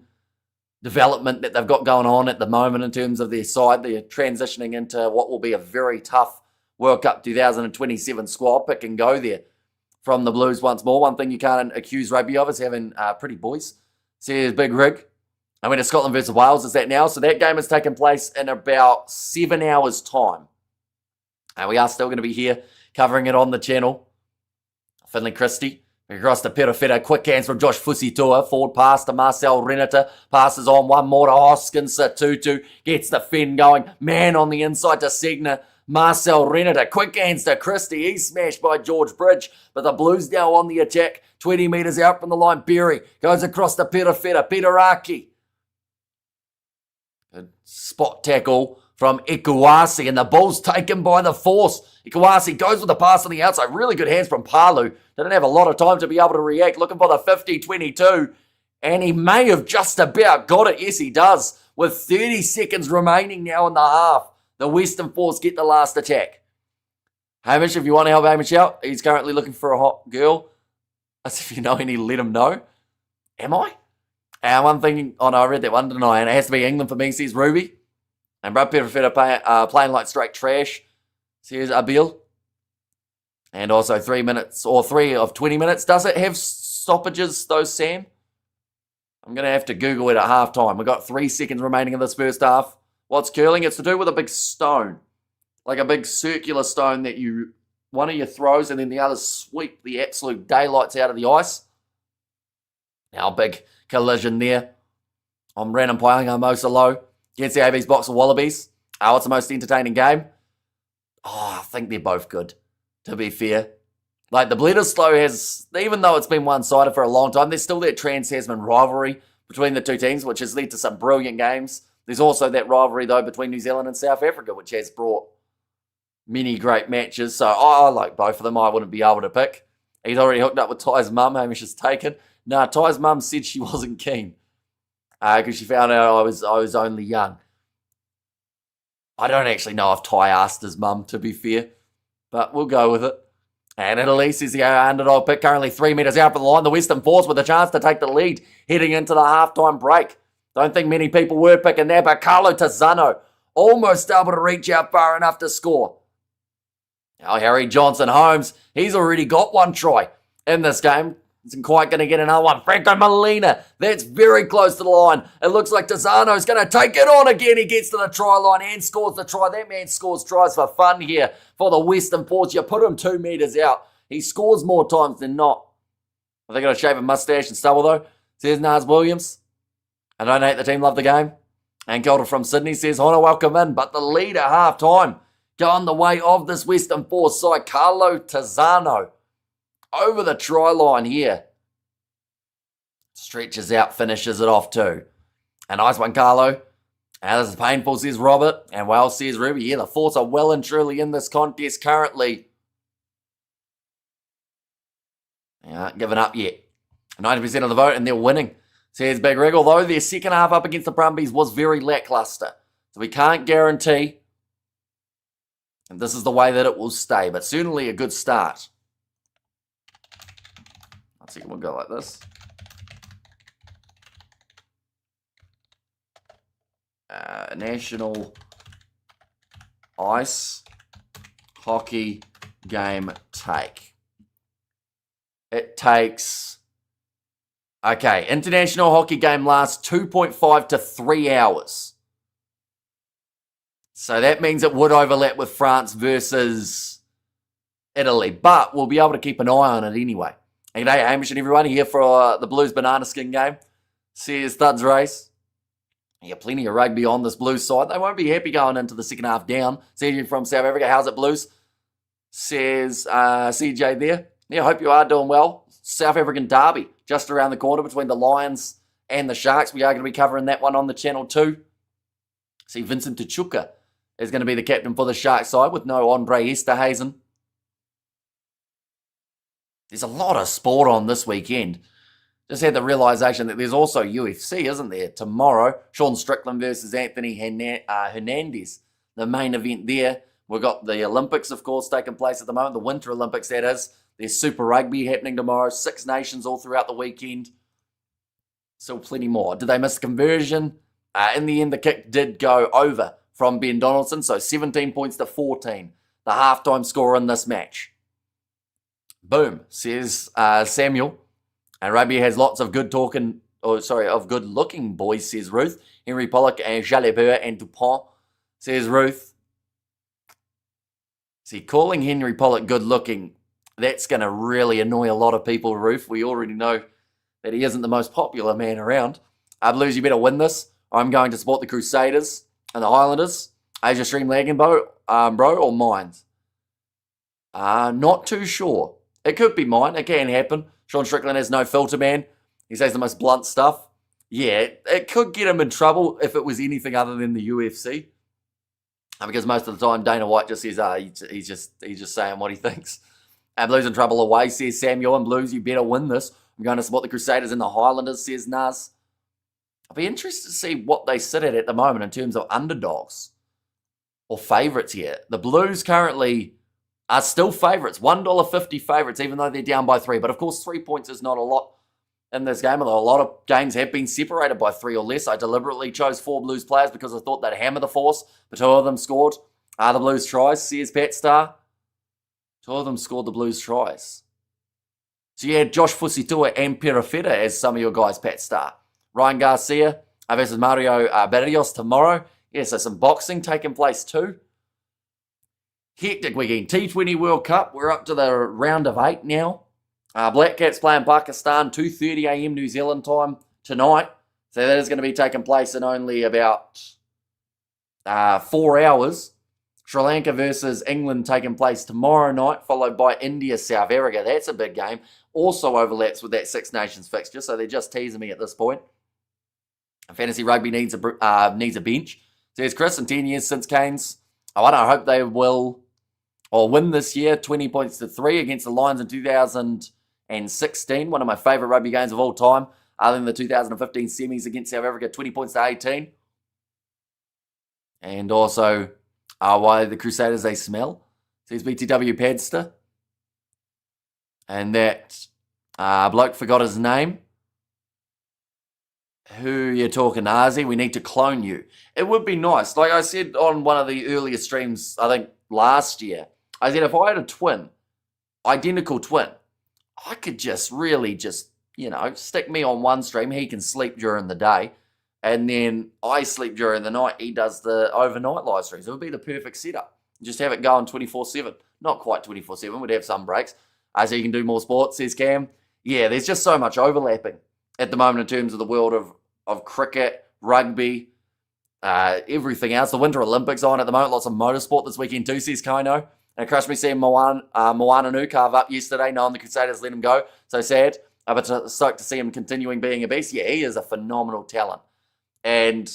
development that they've got going on at the moment in terms of their side. They're transitioning into what will be a very tough World Cup 2027 squad. Pick and go there from the Blues once more. One thing you can't accuse rugby of is having pretty boys. See, there's Big Rig. I went to Scotland versus Wales. Is that now? So that game has taken place in about 7 hours' time. And we are still going to be here covering it on the channel. Finley Christie across to Perofeta. Quick hands from Josh Fusitoa. Forward pass to Marcel Renata. Passes on one more to Hoskins. Satutu gets the fin going. Man on the inside to Segner. Marcel Renata. Quick hands to Christie. He's smashed by George Bridge. But the Blues now on the attack. 20 metres out from the line. Berry goes across to Perofeta. Peteraki. Good spot tackle from Ikuasi, and the ball's taken by the Force. Ikuasi goes with the pass on the outside. Really good hands from Palu. Didn't have a lot of time to be able to react. Looking for the 50-22, and he may have just about got it. Yes, he does. With 30 seconds remaining now in the half, the Western Force get the last attack. Hamish, if you want to help Hamish out, he's currently looking for a hot girl. As if you know any, let him know. Am I? And one thing, oh no, I read that one, didn't I? And it has to be England for me, says Ruby. And Brad Pettifetta playing like straight trash. So here's Abil. And also 3 minutes, or 3 of 20 minutes. Does it have stoppages, though, Sam? I'm going to have to Google it at halftime. We've got 3 seconds remaining in this first half. What's curling? It's to do with a big stone. Like a big circular stone that one of you throws and then the others sweep the absolute daylights out of the ice. Now big collision there on Brandon Paianga Mosalo against the AB's Box of Wallabies. What's the most entertaining game? Oh, I think they're both good, to be fair. Like, the Bledisloe has, even though it's been one-sided for a long time, there's still that Trans-Tasman rivalry between the two teams, which has led to some brilliant games. There's also that rivalry, though, between New Zealand and South Africa, which has brought many great matches. So I like both of them. I wouldn't be able to pick. He's already hooked up with Ty's mum. Hamish has taken. Nah, Ty's mum said she wasn't keen because she found out I was only young. I don't actually know if Ty asked his mum, to be fair, but we'll go with it. And Italy is the underdog pick, currently 3 metres out from the line. The Western Force with a chance to take the lead heading into the halftime break. Don't think many people were picking that, but Carlo Tazzano almost able to reach out far enough to score. Now Harry Johnson-Holmes, he's already got one try in this game. Isn't quite going to get another one. Franco Molina, that's very close to the line. It looks like Tazzano's going to take it on again. He gets to the try line and scores the try. That man scores tries for fun here for the Western Force. You put him 2 metres out. He scores more times than not. Are they going to shave a mustache and stubble though? Says Nars Williams. I don't hate the team, love the game. And Calder from Sydney says, Honor, welcome in. But the lead at half-time going the way of this Western Force side. Carlo Tazzano over the try line here. Stretches out, finishes it off too. A nice one, Carlo. And this is painful, says Robert. And well, says Ruby. Yeah, the Force are well and truly in this contest currently. They aren't giving up yet. 90% of the vote and they're winning, says Big Rig. Although their second half up against the Brumbies was very lackluster. So we can't guarantee. And this is the way that it will stay. But certainly a good start. I think we'll go like this. National Ice Hockey Game Take. It takes... Okay, international hockey game lasts 2.5 to 3 hours. So that means it would overlap with France versus Italy. But we'll be able to keep an eye on it anyway. G'day, Hamish and everyone here for the Blues Banana Skin game. Says Thuds Race. Yeah, plenty of rugby on this Blues side. They won't be happy going into the second half down. CJ from South Africa, how's it, Blues? Says CJ there. Yeah, hope you are doing well. South African derby just around the corner between the Lions and the Sharks. We are going to be covering that one on the channel too. See, Vincent Tachuka is going to be the captain for the Sharks side with no Andre Esterhazen. There's a lot of sport on this weekend. Just had the realisation that there's also UFC, isn't there? Tomorrow, Sean Strickland versus Anthony Hernandez. The main event there. We've got the Olympics, of course, taking place at the moment. The Winter Olympics, that is. There's Super Rugby happening tomorrow. 6 nations all throughout the weekend. Still plenty more. Did they miss the conversion? In the end, the kick did go over from Ben Donaldson. So 17 points to 14. The halftime score in this match. Boom, says Samuel. And rugby has lots of good looking boys, says Ruth. Henry Pollock and Jalabert and Dupont, says Ruth. See, calling Henry Pollock good looking, that's going to really annoy a lot of people, Ruth. We already know that he isn't the most popular man around. Blues, you better win this. I'm going to support the Crusaders and the Highlanders. Is your stream lagging, bro, or mine? Not too sure. It could be mine. It can happen. Sean Strickland has no filter, man. He says the most blunt stuff. Yeah, it could get him in trouble if it was anything other than the UFC. Because most of the time, Dana White just says, he's just saying what he thinks. Blues in trouble away, says Samuel. And Blues, you better win this. I'm going to support the Crusaders and the Highlanders, says Naz. I'll be interested to see what they sit at the moment in terms of underdogs or favourites here. The Blues currently are still favourites, $1.50 favourites, even though they're down by 3. But of course, 3 points is not a lot in this game, although a lot of games have been separated by 3 or less. I deliberately chose 4 Blues players because I thought they'd hammer the Force, but 2 of them scored. The Blues tries, says Pat Star. 2 of them scored the Blues tries. So you had Josh Fusitua and Perafeta as some of your guys, Pat Star. Ryan Garcia versus Mario Barrios tomorrow. Yeah, so some boxing taking place too. Hectic weekend. T20 World Cup. We're up to the round of 8 now. Black Cats playing Pakistan, 2:30 a.m. New Zealand time tonight. So that is going to be taking place in only about 4 hours. Sri Lanka versus England taking place tomorrow night, followed by India, South Africa. That's a big game. Also overlaps with that Six Nations fixture, so they're just teasing me at this point. Fantasy Rugby needs a bench. Says Chris, in 10 years since Canes. I hope they will win this year, 20 points to 3 against the Lions in 2016. One of my favourite rugby games of all time. Other than the 2015 semis against South Africa, 20 points to 18. And also, why the Crusaders they smell. Says BTW Padster. And that bloke forgot his name. Who you talking, Nazi? We need to clone you. It would be nice. Like I said on one of the earlier streams, I think last year, I said if I had a twin, identical twin, I could just really stick me on one stream. He can sleep during the day. And then I sleep during the night. He does the overnight live streams. It would be the perfect setup. Just have it going 24/7. Not quite 24/7. We'd have some breaks. So you can do more sports, says Cam. Yeah, there's just so much overlapping at the moment in terms of the world of cricket, rugby, everything else. The Winter Olympics on at the moment. Lots of motorsport this weekend too, says Kaino. And it crushed me seeing Moana carve up yesterday, knowing the Crusaders let him go. So sad. But stoked to see him continuing being a beast. Yeah, he is a phenomenal talent. And,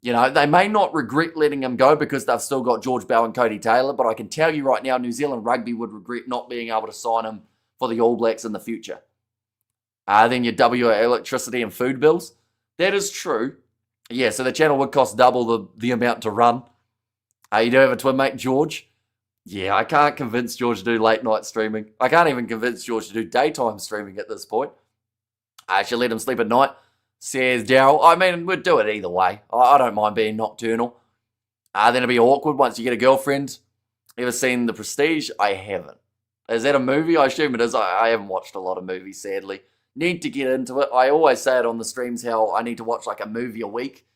they may not regret letting him go because they've still got George Bell and Cody Taylor. But I can tell you right now, New Zealand Rugby would regret not being able to sign him for the All Blacks in the future. Then your electricity and food bills. That is true. Yeah, so the channel would cost double the amount to run. You do have a twin mate, George. Yeah, I can't convince George to do late night streaming. I can't even convince George to do daytime streaming at this point. I should let him sleep at night, says Daryl. I mean, we'd do it either way. I don't mind being nocturnal. Then it'll be awkward once you get a girlfriend. Ever seen The Prestige? I haven't. Is that a movie? I assume it is. I haven't watched a lot of movies, sadly. Need to get into it. I always say it on the streams how I need to watch like a movie a week.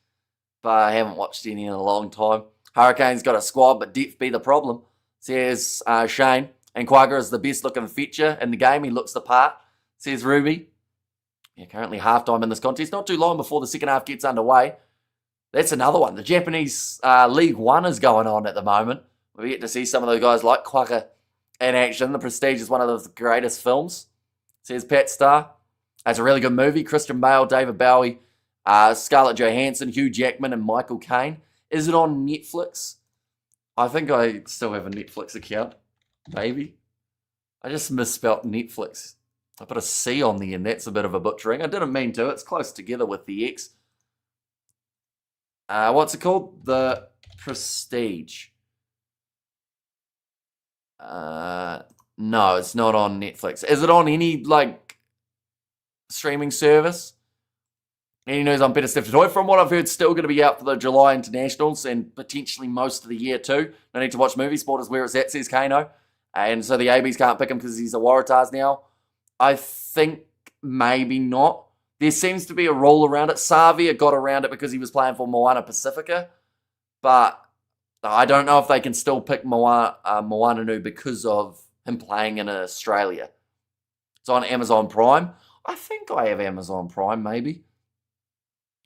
But I haven't watched any in a long time. Hurricanes got a squad, but depth be the problem, says Shane. And Quagga is the best looking feature in the game. He looks the part. says Ruby. Yeah, currently halftime in this contest. Not too long before the second half gets underway. That's another one. The Japanese League One is going on at the moment. We get to see some of those guys like Quagga in action. The Prestige is one of the greatest films, says Pat Starr. It's a really good movie. Christian Bale, David Bowie, Scarlett Johansson, Hugh Jackman, and Michael Caine. Is it on Netflix? I think I still have a Netflix account. Maybe. I just misspelt Netflix. I put a C on the end. That's a bit of a butchering. I didn't mean to. It's close together with the X. What's it called? The Prestige. No, it's not on Netflix. Is it on any, streaming service? Any news on Better Stuff to Toy? From what I've heard, still going to be out for the July internationals and potentially most of the year too. No need to watch movie. Sport is where it's at, says Kano. And so the ABs can't pick him because he's a Waratahs now. I think maybe not. There seems to be a rule around it. Savia got around it because he was playing for Moana Pacifica. But I don't know if they can still pick Moananu because of him playing in Australia. It's on Amazon Prime. I think I have Amazon Prime, maybe.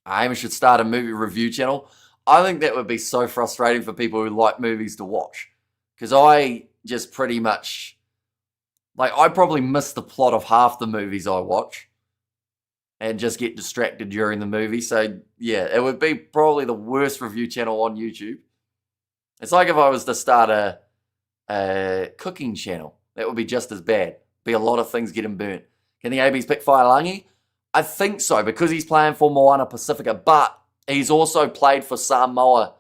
Amy should start a movie review channel. I think that would be so frustrating for people who like movies to watch. Because I just pretty much... I probably miss the plot of half the movies I watch. And just get distracted during the movie. So, yeah, it would be probably the worst review channel on YouTube. It's like if I was to start a cooking channel. That would be just as bad. Be a lot of things getting burnt. Can the ABs pick Whailangi? I think so, because he's playing for Moana Pacifica, but he's also played for Samoa,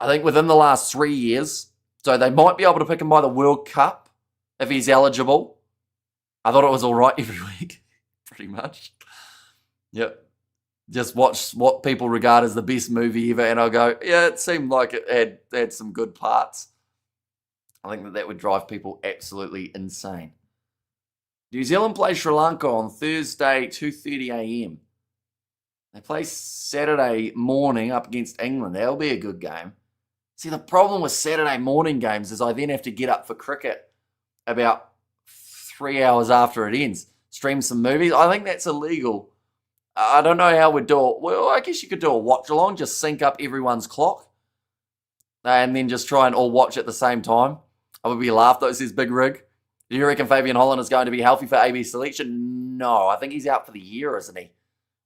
I think, within the last 3 years. So they might be able to pick him by the World Cup if he's eligible. I thought it was all right every week, pretty much. Yep. Just watch what people regard as the best movie ever, and I'll go, yeah, it seemed like it had some good parts. I think that would drive people absolutely insane. New Zealand plays Sri Lanka on Thursday, 2:30 a.m. They play Saturday morning up against England. That'll be a good game. See, the problem with Saturday morning games is I then have to get up for cricket about 3 hours after it ends. Stream some movies. I think that's illegal. I don't know how we'd do it. Well, I guess you could do a watch along, just sync up everyone's clock and then just try and all watch at the same time. I would be laughed though, says Big Rig. Do you reckon Fabian Holland is going to be healthy for AB selection? No, I think he's out for the year, isn't he?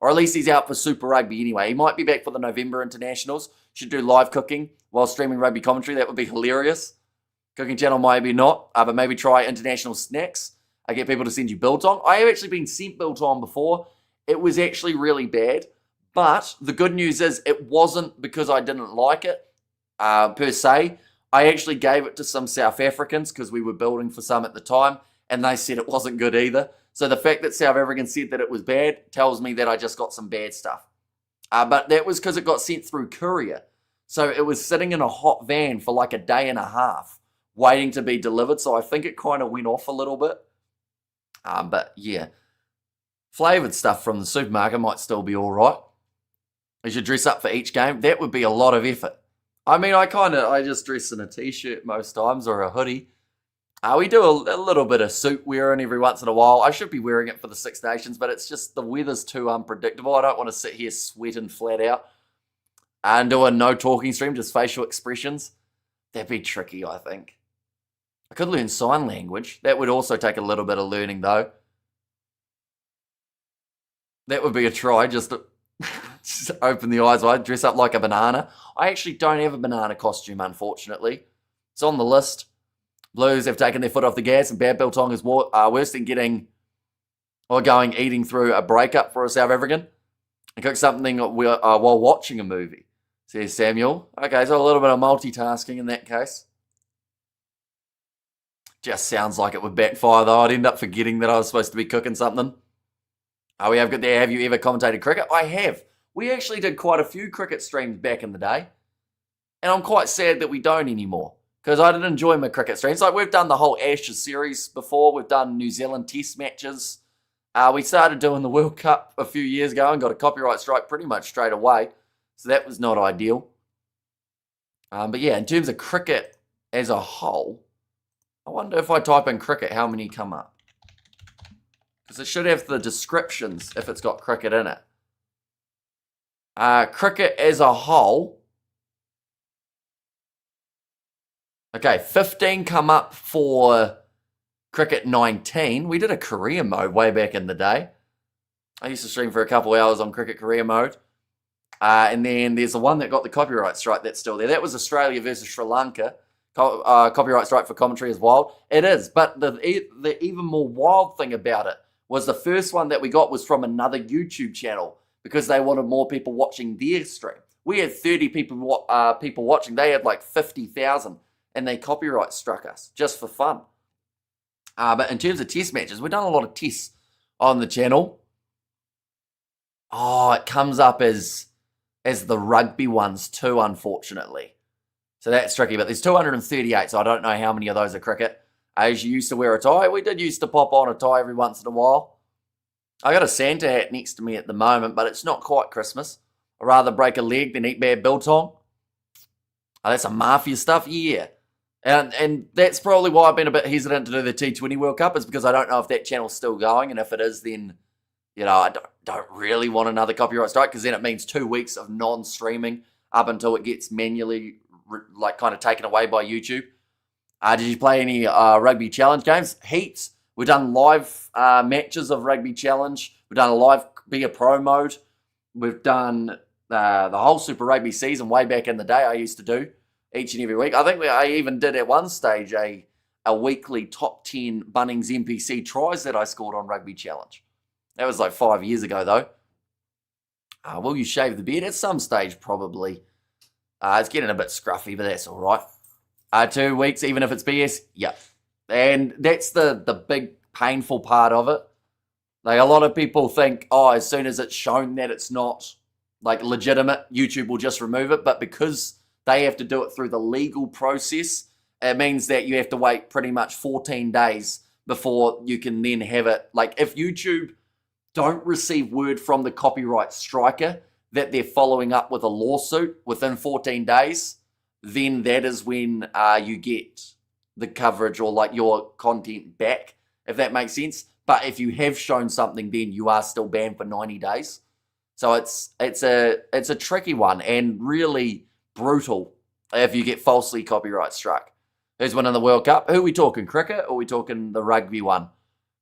Or at least he's out for Super Rugby anyway. He might be back for the November internationals. Should do live cooking while streaming rugby commentary. That would be hilarious. Cooking channel, maybe not, but maybe try international snacks. I get people to send you biltong. I have actually been sent biltong before. It was actually really bad. But the good news is it wasn't because I didn't like it per se. I actually gave it to some South Africans because we were building for some at the time, and they said it wasn't good either. So the fact that South Africans said that it was bad tells me that I just got some bad stuff. But that was because it got sent through courier. So it was sitting in a hot van for like a day and a half, waiting to be delivered. So I think it kind of went off a little bit. But yeah, flavoured stuff from the supermarket might still be all right. You should dress up for each game. That would be a lot of effort. I mean, I just dress in a t-shirt most times or a hoodie. We do a little bit of suit wearing every once in a while. I should be wearing it for the Six Nations, but it's just the weather's too unpredictable. I don't want to sit here sweating flat out and do a no talking stream, just facial expressions. That'd be tricky, I think. I could learn sign language. That would also take a little bit of learning, though. That would be a try, just to just open the eyes wide, dress up like a banana. I actually don't have a banana costume, unfortunately. It's on the list. Blues have taken their foot off the gas, and bad biltong is worse than eating through a breakup for a South African and cook something while watching a movie, says Samuel. Okay, so a little bit of multitasking in that case. Just sounds like it would backfire, though. I'd end up forgetting that I was supposed to be cooking something. We have got there. Have you ever commentated cricket? I have. We actually did quite a few cricket streams back in the day. And I'm quite sad that we don't anymore. Because I did enjoy my cricket streams. Like, we've done the whole Ashes series before. We've done New Zealand test matches. We started doing the World Cup a few years ago and got a copyright strike pretty much straight away. So that was not ideal. But yeah, in terms of cricket as a whole, I wonder if I type in cricket, how many come up? Because it should have the descriptions if it's got cricket in it. Cricket as a whole. Okay, 15 come up for cricket 19. We did a career mode way back in the day. I used to stream for a couple hours on cricket career mode. And then there's the one that got the copyright strike that's still there. That was Australia versus Sri Lanka. Copyright strike for commentary is wild. It is, but the even more wild thing about it was the first one that we got was from another YouTube channel because they wanted more people watching their stream. We had 30 people watching. They had like 50,000, and they copyright struck us just for fun. But in terms of test matches, we've done a lot of tests on the channel. Oh, it comes up as the rugby ones too, unfortunately. So that's tricky, but there's 238, so I don't know how many of those are cricket. As you used to wear a tie, we did used to pop on a tie every once in a while. I got a Santa hat next to me at the moment, but it's not quite Christmas. I'd rather break a leg than eat bad biltong. Oh, that's some mafia stuff, yeah. And that's probably why I've been a bit hesitant to do the T20 World Cup, is because I don't know if that channel's still going, and if it is, then, you know, I don't really want another copyright strike, because then it means 2 weeks of non-streaming up until it gets manually, like, kind of taken away by YouTube. Did you play any Rugby Challenge games? Heaps. We've done live matches of Rugby Challenge. We've done a live Be a Pro mode. We've done the whole Super Rugby season way back in the day I used to do each and every week. I think I even did at one stage a weekly top 10 Bunnings NPC tries that I scored on Rugby Challenge. That was like 5 years ago, though. Will you shave the beard? At some stage, probably. It's getting a bit scruffy, but that's all right. 2 weeks, even if it's BS, yeah. And that's the big painful part of it. Like, a lot of people think, oh, as soon as it's shown that it's not, like, legitimate, YouTube will just remove it. But because they have to do it through the legal process, it means that you have to wait pretty much 14 days before you can then have it. Like, if YouTube don't receive word from the copyright striker that they're following up with a lawsuit within 14 days, then that is when you get the coverage or like your content back, if that makes sense. But if you have shown something, then you are still banned for 90 days. So it's a tricky one and really brutal if you get falsely copyright struck. Who's winning the World Cup? Who are we talking, cricket, or are we talking the rugby one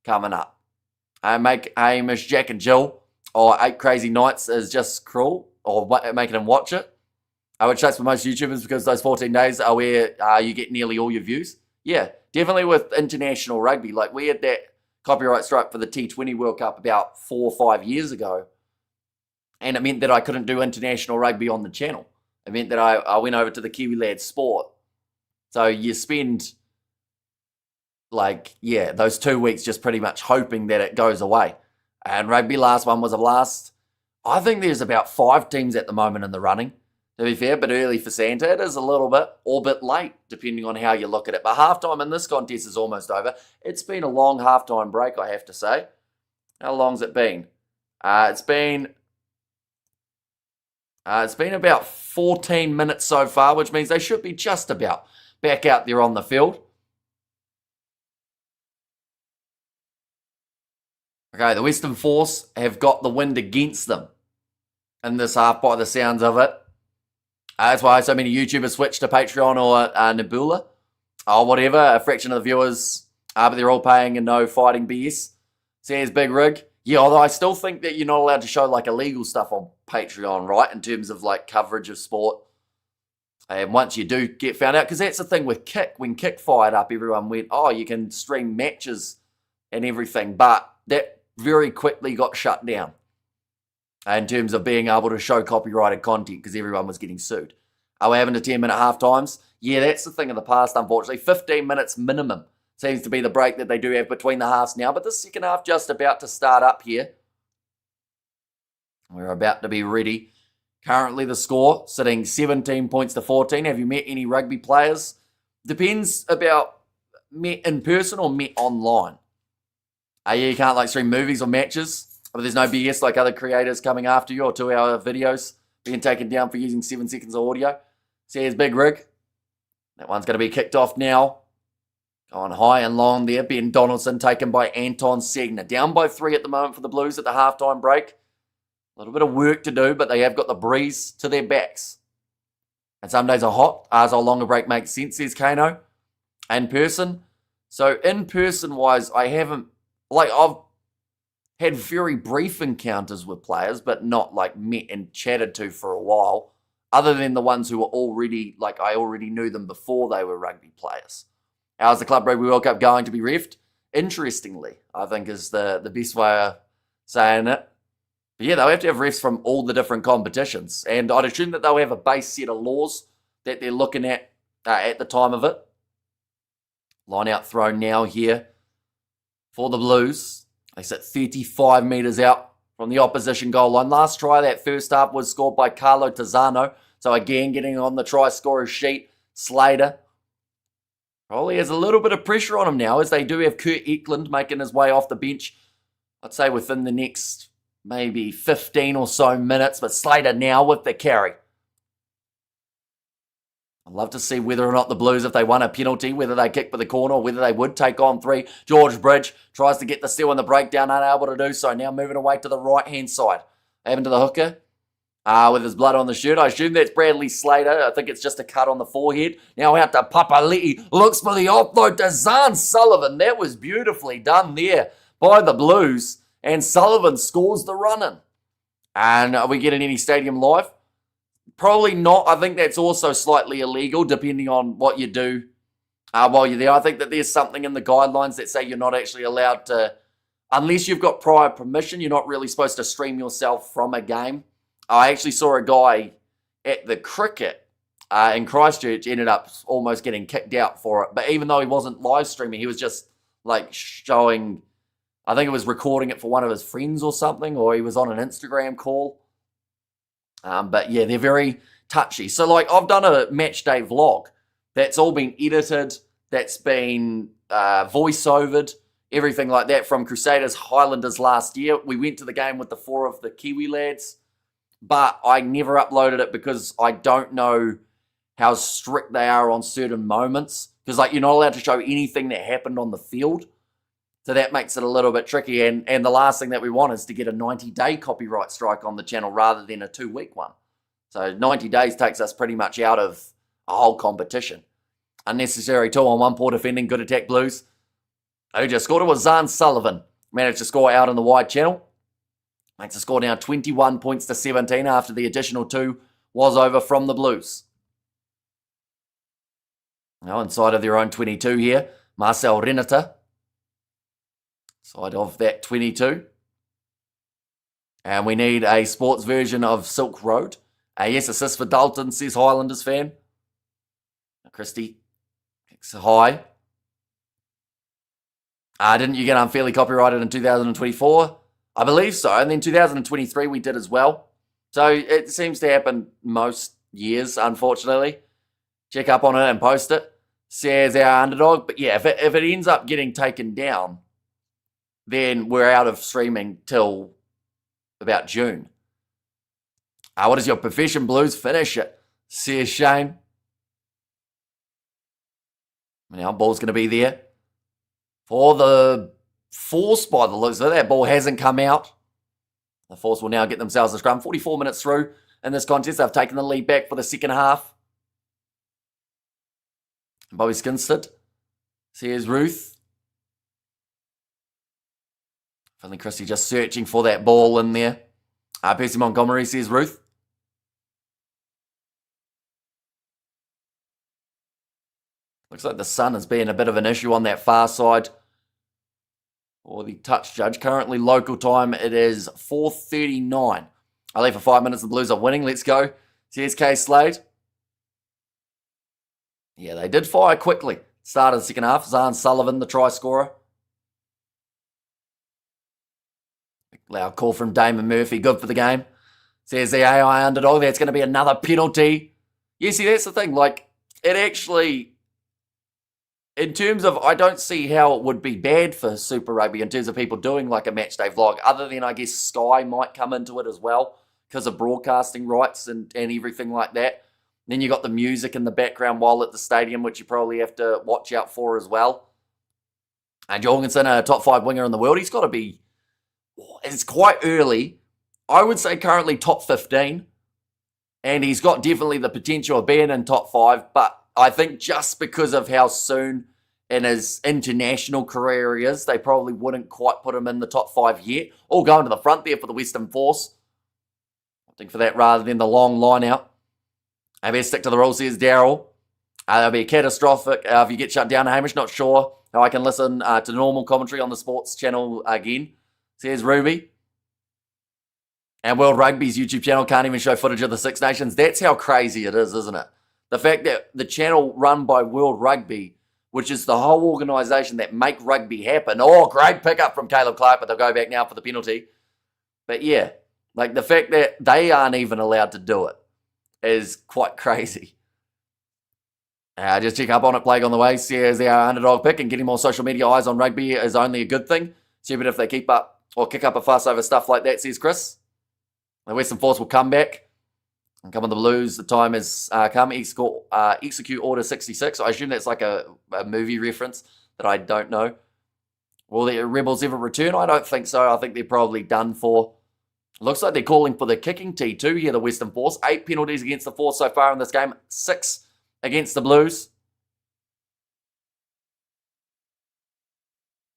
coming up? Hamish, Jack and Jill, or 8 Crazy Nights is just cruel, or making them watch it. Which sucks for most YouTubers because those 14 days are where you get nearly all your views. Yeah, definitely with international rugby. Like, we had that copyright strike for the T20 World Cup about 4 or 5 years ago. And it meant that I couldn't do international rugby on the channel. It meant that I went over to the Kiwi Lads Sport. So you spend, like, yeah, those 2 weeks just pretty much hoping that it goes away. And rugby, last one was a blast. I think there's about 5 teams at the moment in the running, to be fair, but early for Santa. It is a little bit, or a bit late, depending on how you look at it. But halftime in this contest is almost over. It's been a long halftime break, I have to say. How long's it been? It's been about 14 minutes so far, which means they should be just about back out there on the field. Okay, the Western Force have got the wind against them in this half by the sounds of it. That's why so many YouTubers switch to Patreon or Nebula or whatever. A fraction of the viewers, but they're all paying and no fighting BS. Says Big Rig. Yeah, although I still think that you're not allowed to show like illegal stuff on Patreon, right? In terms of like coverage of sport. And once you do get found out, because that's the thing with Kick. When Kick fired up, everyone went, oh, you can stream matches and everything. But that very quickly got shut down in terms of being able to show copyrighted content because everyone was getting sued. Are we having to 10-minute half times? Yeah, that's the thing of the past, unfortunately. 15 minutes minimum seems to be the break that they do have between the halves now. But the second half just about to start up here. We're about to be ready. Currently the score sitting 17 points to 14. Have you met any rugby players? Depends about met in person or met online. Yeah, you can't like stream movies or matches. But there's no BS like other creators coming after you or 2-hour videos being taken down for using 7 seconds of audio. Says Big Rig. That one's going to be kicked off now. Going high and long there. Ben Donaldson taken by Anton Segner. Down by 3 at the moment for the Blues at the halftime break. A little bit of work to do, but they have got the breeze to their backs. And some days are hot, as our longer break makes sense, says Kano. In person. So in person wise, I've had very brief encounters with players, but not like met and chatted to for a while, other than the ones who were already, like I already knew them before they were rugby players. How's the Club Rugby World Cup going to be refed? Interestingly, I think is the best way of saying it. But yeah, they'll have to have refs from all the different competitions. And I'd assume that they'll have a base set of laws that they're looking at the time of it. Line out throw now here for the Blues. They sit 35 metres out from the opposition goal line. Last try that first half was scored by Carlo Tizzano. So again, getting on the try scorer sheet, Slater. Probably has a little bit of pressure on him now as they do have Kurt Eklund making his way off the bench. I'd say within the next maybe 15 or so minutes, but Slater now with the carry. I'd love to see whether or not the Blues, if they won a penalty, whether they kick for the corner or whether they would take on 3. George Bridge tries to get the steal in the breakdown, unable to do so. Now moving away to the right-hand side. Having to the hooker with his blood on the shirt. I assume that's Bradley Slater. I think it's just a cut on the forehead. Now out to Papali'i. Looks for the offload to Zahn Sullivan. That was beautifully done there by the Blues. And Sullivan scores the run-in. And are we getting any stadium live? Probably not. I think that's also slightly illegal depending on what you do while you're there. I think that there's something in the guidelines that say you're not actually allowed to, unless you've got prior permission, you're not really supposed to stream yourself from a game. I actually saw a guy at the cricket in Christchurch ended up almost getting kicked out for it. But even though he wasn't live streaming, he was just like showing, I think it was recording it for one of his friends or something, or he was on an Instagram call. But yeah, they're very touchy. So like I've done a match day vlog that's all been edited, that's been voice-overed, everything like that from Crusaders Highlanders last year. We went to the game with the 4 of the Kiwi lads, but I never uploaded it because I don't know how strict they are on certain moments. Because like you're not allowed to show anything that happened on the field. So that makes it a little bit tricky. And the last thing that we want is to get a 90-day copyright strike on the channel rather than a 2-week one. So 90 days takes us pretty much out of a whole competition. Unnecessary 2-on-1 defending, good attack Blues. Who just scored? It was Zahn Sullivan. Managed to score out in the wide channel. Makes the score now 21 points to 17 after the additional 2 was over from the Blues. Now inside of their own 22 here, Marcel Renata. Side of that 22. And we need a sports version of Silk Road. Yes, assist for Dalton, says Highlanders fan. Christie kicks high. Didn't you get unfairly copyrighted in 2024? I believe so. And then 2023 we did as well. So it seems to happen most years, unfortunately. Check up on it and post it. Says our underdog. But yeah, if it ends up getting taken down, then we're out of streaming till about June. What is your profession, Blues? Finish it, says Shane. Now, ball's going to be there for the Force by the looks of it. That ball hasn't come out. The Force will now get themselves a scrum. 44 minutes through in this contest. They've taken the lead back for the second half. Bobby Skinstead. Here's Ruth. Finley Christie just searching for that ball in there. Percy Montgomery, says Ruth. Looks like the sun has been a bit of an issue on that far side. Or the touch judge. Currently local time, it is 4:39. I leave for 5 minutes. The Blues are winning. Let's go. CSK Slade. Yeah, they did fire quickly. Start of the second half. Zahn Sullivan, the try scorer. Loud call from Damon Murphy. Good for the game. Says the AI underdog. That's going to be another penalty. Yeah, see, that's the thing. Like, it actually, in terms of, I don't see how it would be bad for Super Rugby in terms of people doing like a match day vlog, other than I guess Sky might come into it as well because of broadcasting rights and everything like that. Then you got the music in the background while at the stadium, which you probably have to watch out for as well. And Jorgensen, a top 5 winger in the world, he's got to be, it's quite early. I would say currently top 15. And he's got definitely the potential of being in top 5. But I think just because of how soon in his international career he is, they probably wouldn't quite put him in the top 5 yet. All going to the front there for the Western Force. Opting for that rather than the long line out. I better stick to the rules, says Daryl. That'll be catastrophic if you get shut down, Hamish. Not sure how I can listen to normal commentary on the sports channel again, says Ruby. And World Rugby's YouTube channel can't even show footage of the Six Nations. That's how crazy it is, isn't it? The fact that the channel run by World Rugby, which is the whole organisation that make rugby happen. Oh, great pickup from Caleb Clark, but they'll go back now for the penalty. But yeah, like the fact that they aren't even allowed to do it is quite crazy. Just check up on it, Plague on the way. Says our underdog pick and getting more social media eyes on rugby is only a good thing. Stupid if they keep up or kick up a fuss over stuff like that, says Chris. The Western Force will come back and come on the Blues. The time has come. Execute Order 66. I assume that's like a movie reference that I don't know. Will the Rebels ever return? I don't think so. I think they're probably done for. Looks like they're calling for the kicking tee too here, the Western Force. 8 penalties against the Force so far in this game. 6 against the Blues.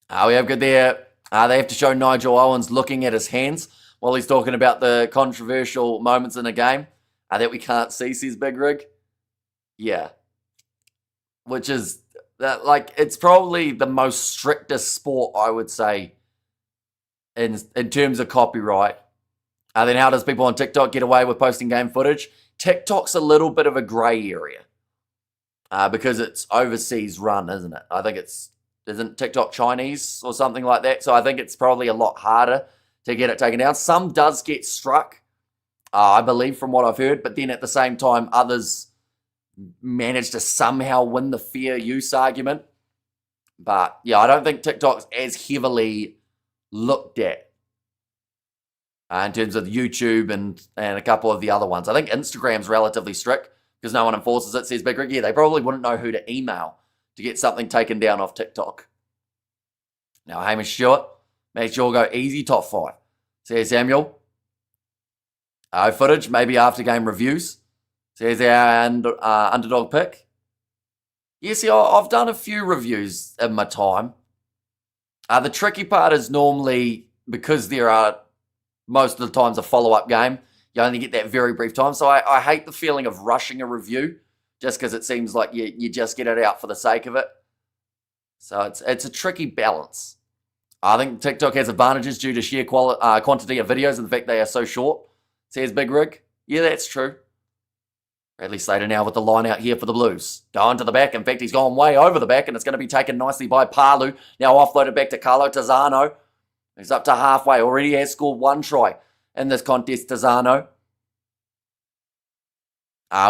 We have good there. They have to show Nigel Owens looking at his hands while he's talking about the controversial moments in the game that we can't see, says Big Rig. Yeah. Which is, it's probably the most strictest sport, I would say, in terms of copyright. Then how does people on TikTok get away with posting game footage? TikTok's a little bit of a grey area. Because it's overseas run, isn't it? I think isn't TikTok Chinese or something like that? So I think it's probably a lot harder to get it taken down. Some does get struck, I believe, from what I've heard. But then at the same time, others manage to somehow win the fair use argument. But yeah, I don't think TikTok's as heavily looked at in terms of YouTube and a couple of the other ones. I think Instagram's relatively strict because no one enforces it, says Big Rick. Yeah, they probably wouldn't know who to email to get something taken down off TikTok. Now, Hamish Stewart, make sure go easy top 5, says Samuel. Footage, maybe after game reviews, says our underdog pick. Yeah, see, I've done a few reviews in my time. The tricky part is normally because there are most of the times a follow-up game, you only get that very brief time. So I hate the feeling of rushing a review just because it seems like you just get it out for the sake of it. So it's a tricky balance. I think TikTok has advantages due to sheer quantity of videos and the fact they are so short, says Big Rig. Yeah, that's true. Bradley Slater now with the line out here for the Blues. Going to the back. In fact, he's gone way over the back, and it's going to be taken nicely by Palu. Now offloaded back to Carlo Tazzano. He's up to halfway. Already has scored 1 try in this contest, Tazzano.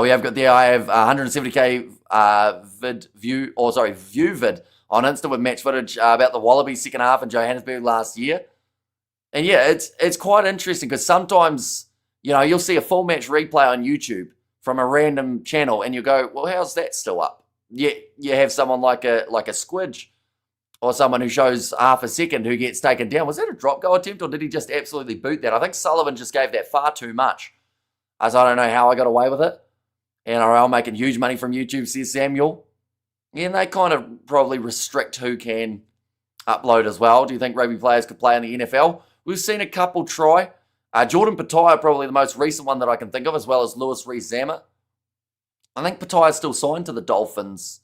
We have got there, I have 170k view vid on Insta with match footage about the Wallabies second half in Johannesburg last year. And yeah, it's quite interesting because sometimes, you'll see a full match replay on YouTube from a random channel and you go, well, how's that still up? Yet you have someone like a Squidge or someone who shows half a second who gets taken down. Was that a drop goal attempt or did he just absolutely boot that? I think Sullivan just gave that far too much. So I don't know how I got away with it. NRL making huge money from YouTube, says Samuel. Yeah, and they kind of probably restrict who can upload as well. Do you think rugby players could play in the NFL? We've seen a couple try. Jordan Petaia, probably the most recent one that I can think of, as well as Lewis Rees-Zammit. I think Petaia's still signed to the Dolphins,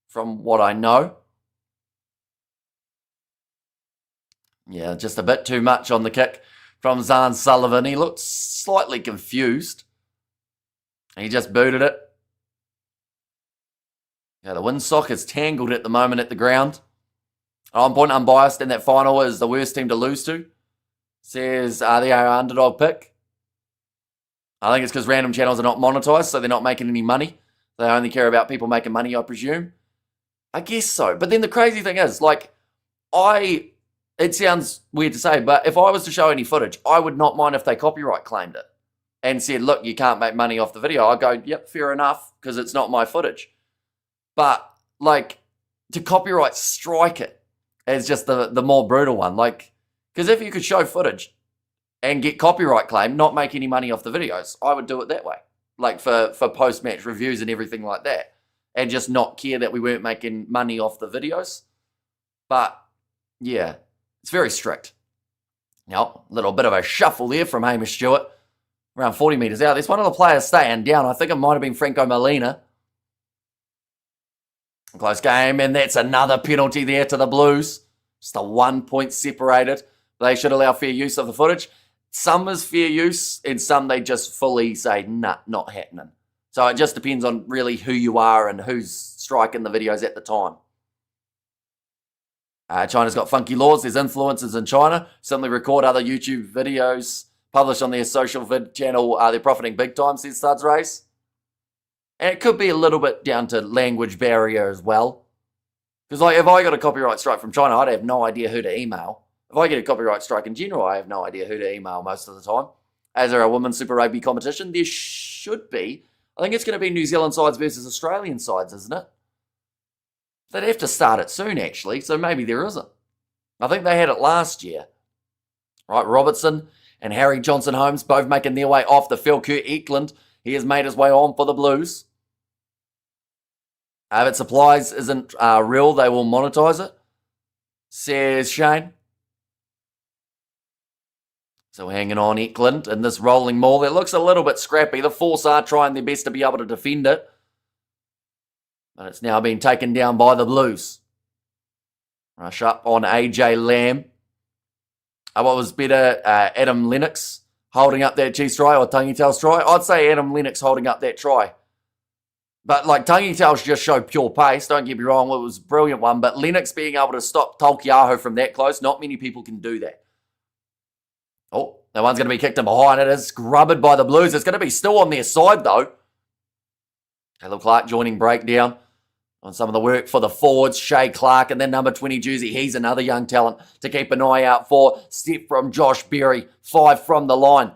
from what I know. Yeah, just a bit too much on the kick from Zahn Sullivan. He looked slightly confused. He just booted it. Yeah, the windsock is tangled at the moment at the ground. On point, unbiased, and that final is the worst team to lose to. Says they are underdog pick. I think it's because random channels are not monetized, so they're not making any money. They only care about people making money, I presume. I guess so. But then the crazy thing is, it sounds weird to say, but if I was to show any footage, I would not mind if they copyright claimed it and said, look, you can't make money off the video. I'd go, yep, fair enough, because it's not my footage. But, to copyright strike it is just the more brutal one. Like, because if you could show footage and get copyright claim, not make any money off the videos, I would do it that way. Like for post-match reviews and everything like that. And just not care that we weren't making money off the videos. But, yeah, it's very strict. Now, a little bit of a shuffle there from Hamish Stewart. Around 40 metres out. There's one of the players staying down. I think it might have been Franco Molina. Close game, and that's another penalty there to the Blues. Just a 1 point separated. They should allow fair use of the footage. Some is fair use, and some they just fully say, nah, not happening. So it just depends on really who you are and who's striking the videos at the time. China's got funky laws. There's influencers in China. Simply record other YouTube videos, publish on their social vid channel. They're profiting big time, says Studs Race. And it could be a little bit down to language barrier as well. Because like, if I got a copyright strike from China, I'd have no idea who to email. If I get a copyright strike in general, I have no idea who to email most of the time. As there are a women's Super Rugby competition, there should be. I think it's going to be New Zealand sides versus Australian sides, isn't it? They'd have to start it soon, actually, so maybe there isn't. I think they had it last year. Right, Robertson and Harry Johnson-Holmes both making their way off the field. Kurt Eklund, he has made his way on for the Blues. If it supplies isn't real, they will monetize it, says Shane. So hanging on Eklund in this rolling maul. It looks a little bit scrappy. The Force are trying their best to be able to defend it. But it's now been taken down by the Blues. Rush up on AJ Lamb. What was better, Adam Lennox holding up that cheese try or Tangitail's try? I'd say Adam Lennox holding up that try. But like Tangitail's just showed pure pace, don't get me wrong, it was a brilliant one. But Lennox being able to stop Tolkiaho from that close, not many people can do that. Oh, that one's going to be kicked in behind. It is scrubbed by the Blues. It's going to be still on their side though. Caleb Clark joining breakdown on some of the work for the forwards. Shay Clark and then number 20 jersey. He's another young talent to keep an eye out for. Step from Josh Berry. 5 from the line.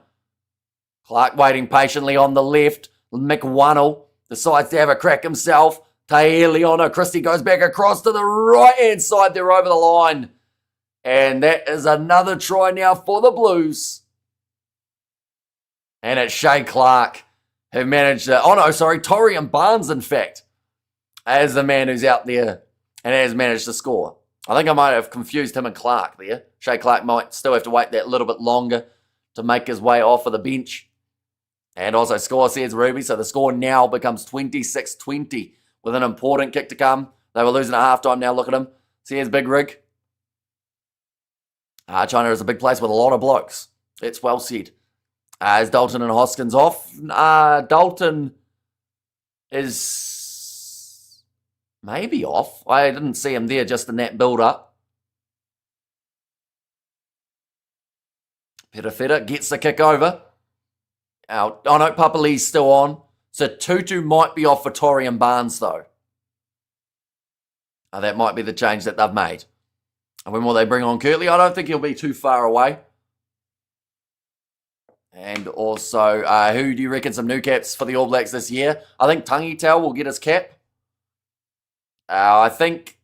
Clark waiting patiently on the left. McWunnell decides to have a crack himself. Tair Leono Christie goes back across to the right-hand side. They're over the line. And that is another try now for the Blues. And it's Shay Clark who managed to... Oh, no, sorry. Torian Barnes, in fact, as the man who's out there and has managed to score. I think I might have confused him and Clark there. Shay Clark might still have to wait that little bit longer to make his way off of the bench. And also score, says Ruby. So the score now becomes 26-20 with an important kick to come. They were losing at halftime now. Look at him. See, here's Big Rig. China is a big place with a lot of blokes. That's well said. Is Dalton and Hoskins off? Dalton is maybe off. I didn't see him there just in that build-up. Petafeta gets the kick over. Oh no, Papali's still on. So Tutu might be off for Torian Barnes, though. That might be the change that they've made. And when will they bring on Kirtley? I don't think he'll be too far away. And also, who do you reckon some new caps for the All Blacks this year? I think Tangitail will get his cap. I think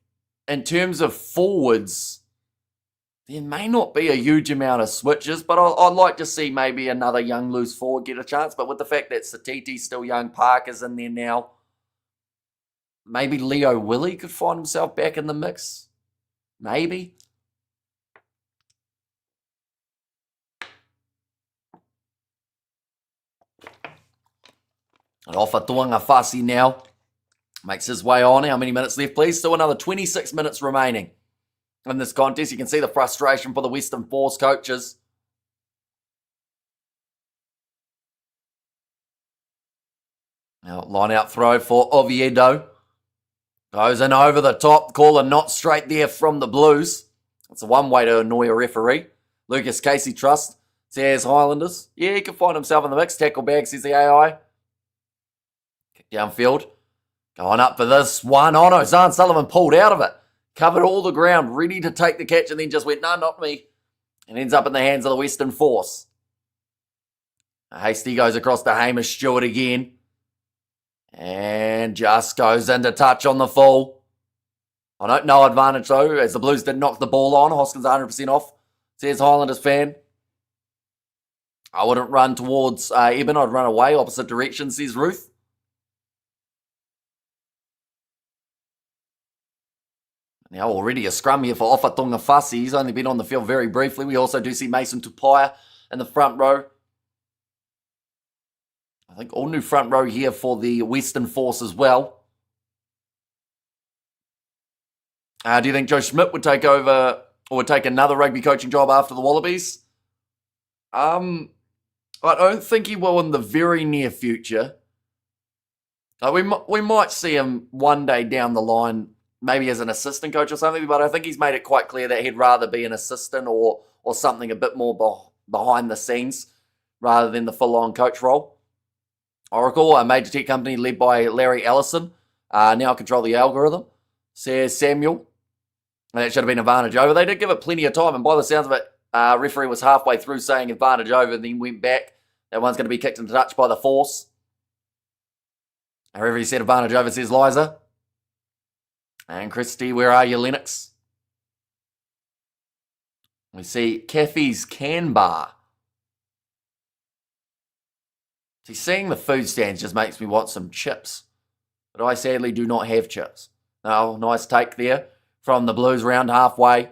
in terms of forwards, there may not be a huge amount of switches, but I'd like to see maybe another young loose forward get a chance. But with the fact that Satiti's still young, Parker's in there now, maybe Leo Willie could find himself back in the mix. Maybe. And off a Tuanga Fasi now. Makes his way on. How many minutes left, please? Still another 26 minutes remaining in this contest. You can see the frustration for the Western Force coaches. Now, line out throw for Oviedo. Goes in over the top. Caller not straight there from the Blues. That's a one way to annoy a referee. Lucas Casey Trust says Highlanders. Yeah, he can find himself in the mix. Tackle bag, says the AI. Kick downfield. Going up for this one. Oh no, Zahn Sullivan pulled out of it. Covered all the ground, ready to take the catch, and then just went, no, not me. And ends up in the hands of the Western Force. Hasty goes across to Hamish Stewart again. And just goes into touch on the full. I know, no advantage though, as the Blues did knock the ball on. Hoskins 100% off, says Highlanders fan. I wouldn't run towards Eben, I'd run away, opposite direction, says Ruth. Now already a scrum here for Ofatunga Fasi. He's only been on the field very briefly. We also do see Mason Tupaia in the front row. I think all new front row here for the Western Force as well. Do you think Joe Schmidt would take over or would take another rugby coaching job after the Wallabies? I don't think he will in the very near future. We might see him one day down the line, maybe as an assistant coach or something, but I think he's made it quite clear that he'd rather be an assistant or something a bit more behind the scenes rather than the full-on coach role. Oracle, a major tech company led by Larry Ellison, now control the algorithm, says Samuel. And that should have been advantage over. They did give it plenty of time, and by the sounds of it, referee was halfway through saying advantage over, and then went back. That one's going to be kicked into touch by the Force. Referee said advantage over, says Liza. And Christy, where are you, Lennox? We see Caffey's Can Bar. See, seeing the food stands just makes me want some chips. But I sadly do not have chips. No, nice take there from the Blues round halfway.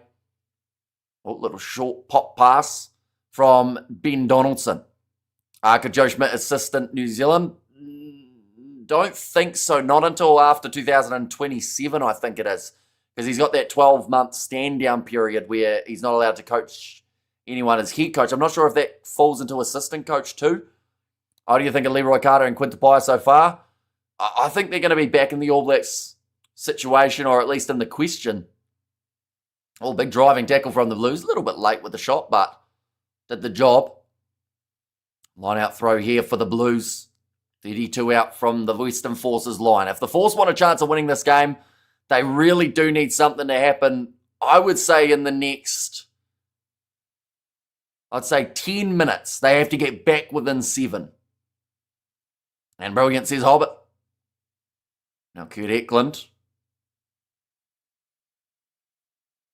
Oh, little short pop pass from Ben Donaldson. Could Joe Schmidt assistant New Zealand? Don't think so. Not until after 2027, I think it is. Because he's got that 12-month stand-down period where he's not allowed to coach anyone as head coach. I'm not sure if that falls into assistant coach too. How do you think of Leroy Carter and Quinta Paya so far? I think they're going to be back in the All Blacks situation, or at least in the question. Oh, big driving tackle from the Blues. A little bit late with the shot, but did the job. Line out throw here for the Blues. 32 out from the Western Force's line. If the Force want a chance of winning this game, they really do need something to happen, I would say, in the next, 10 minutes. They have to get back within 7. And brilliant, says Hobbit. Now Kurt Eklund.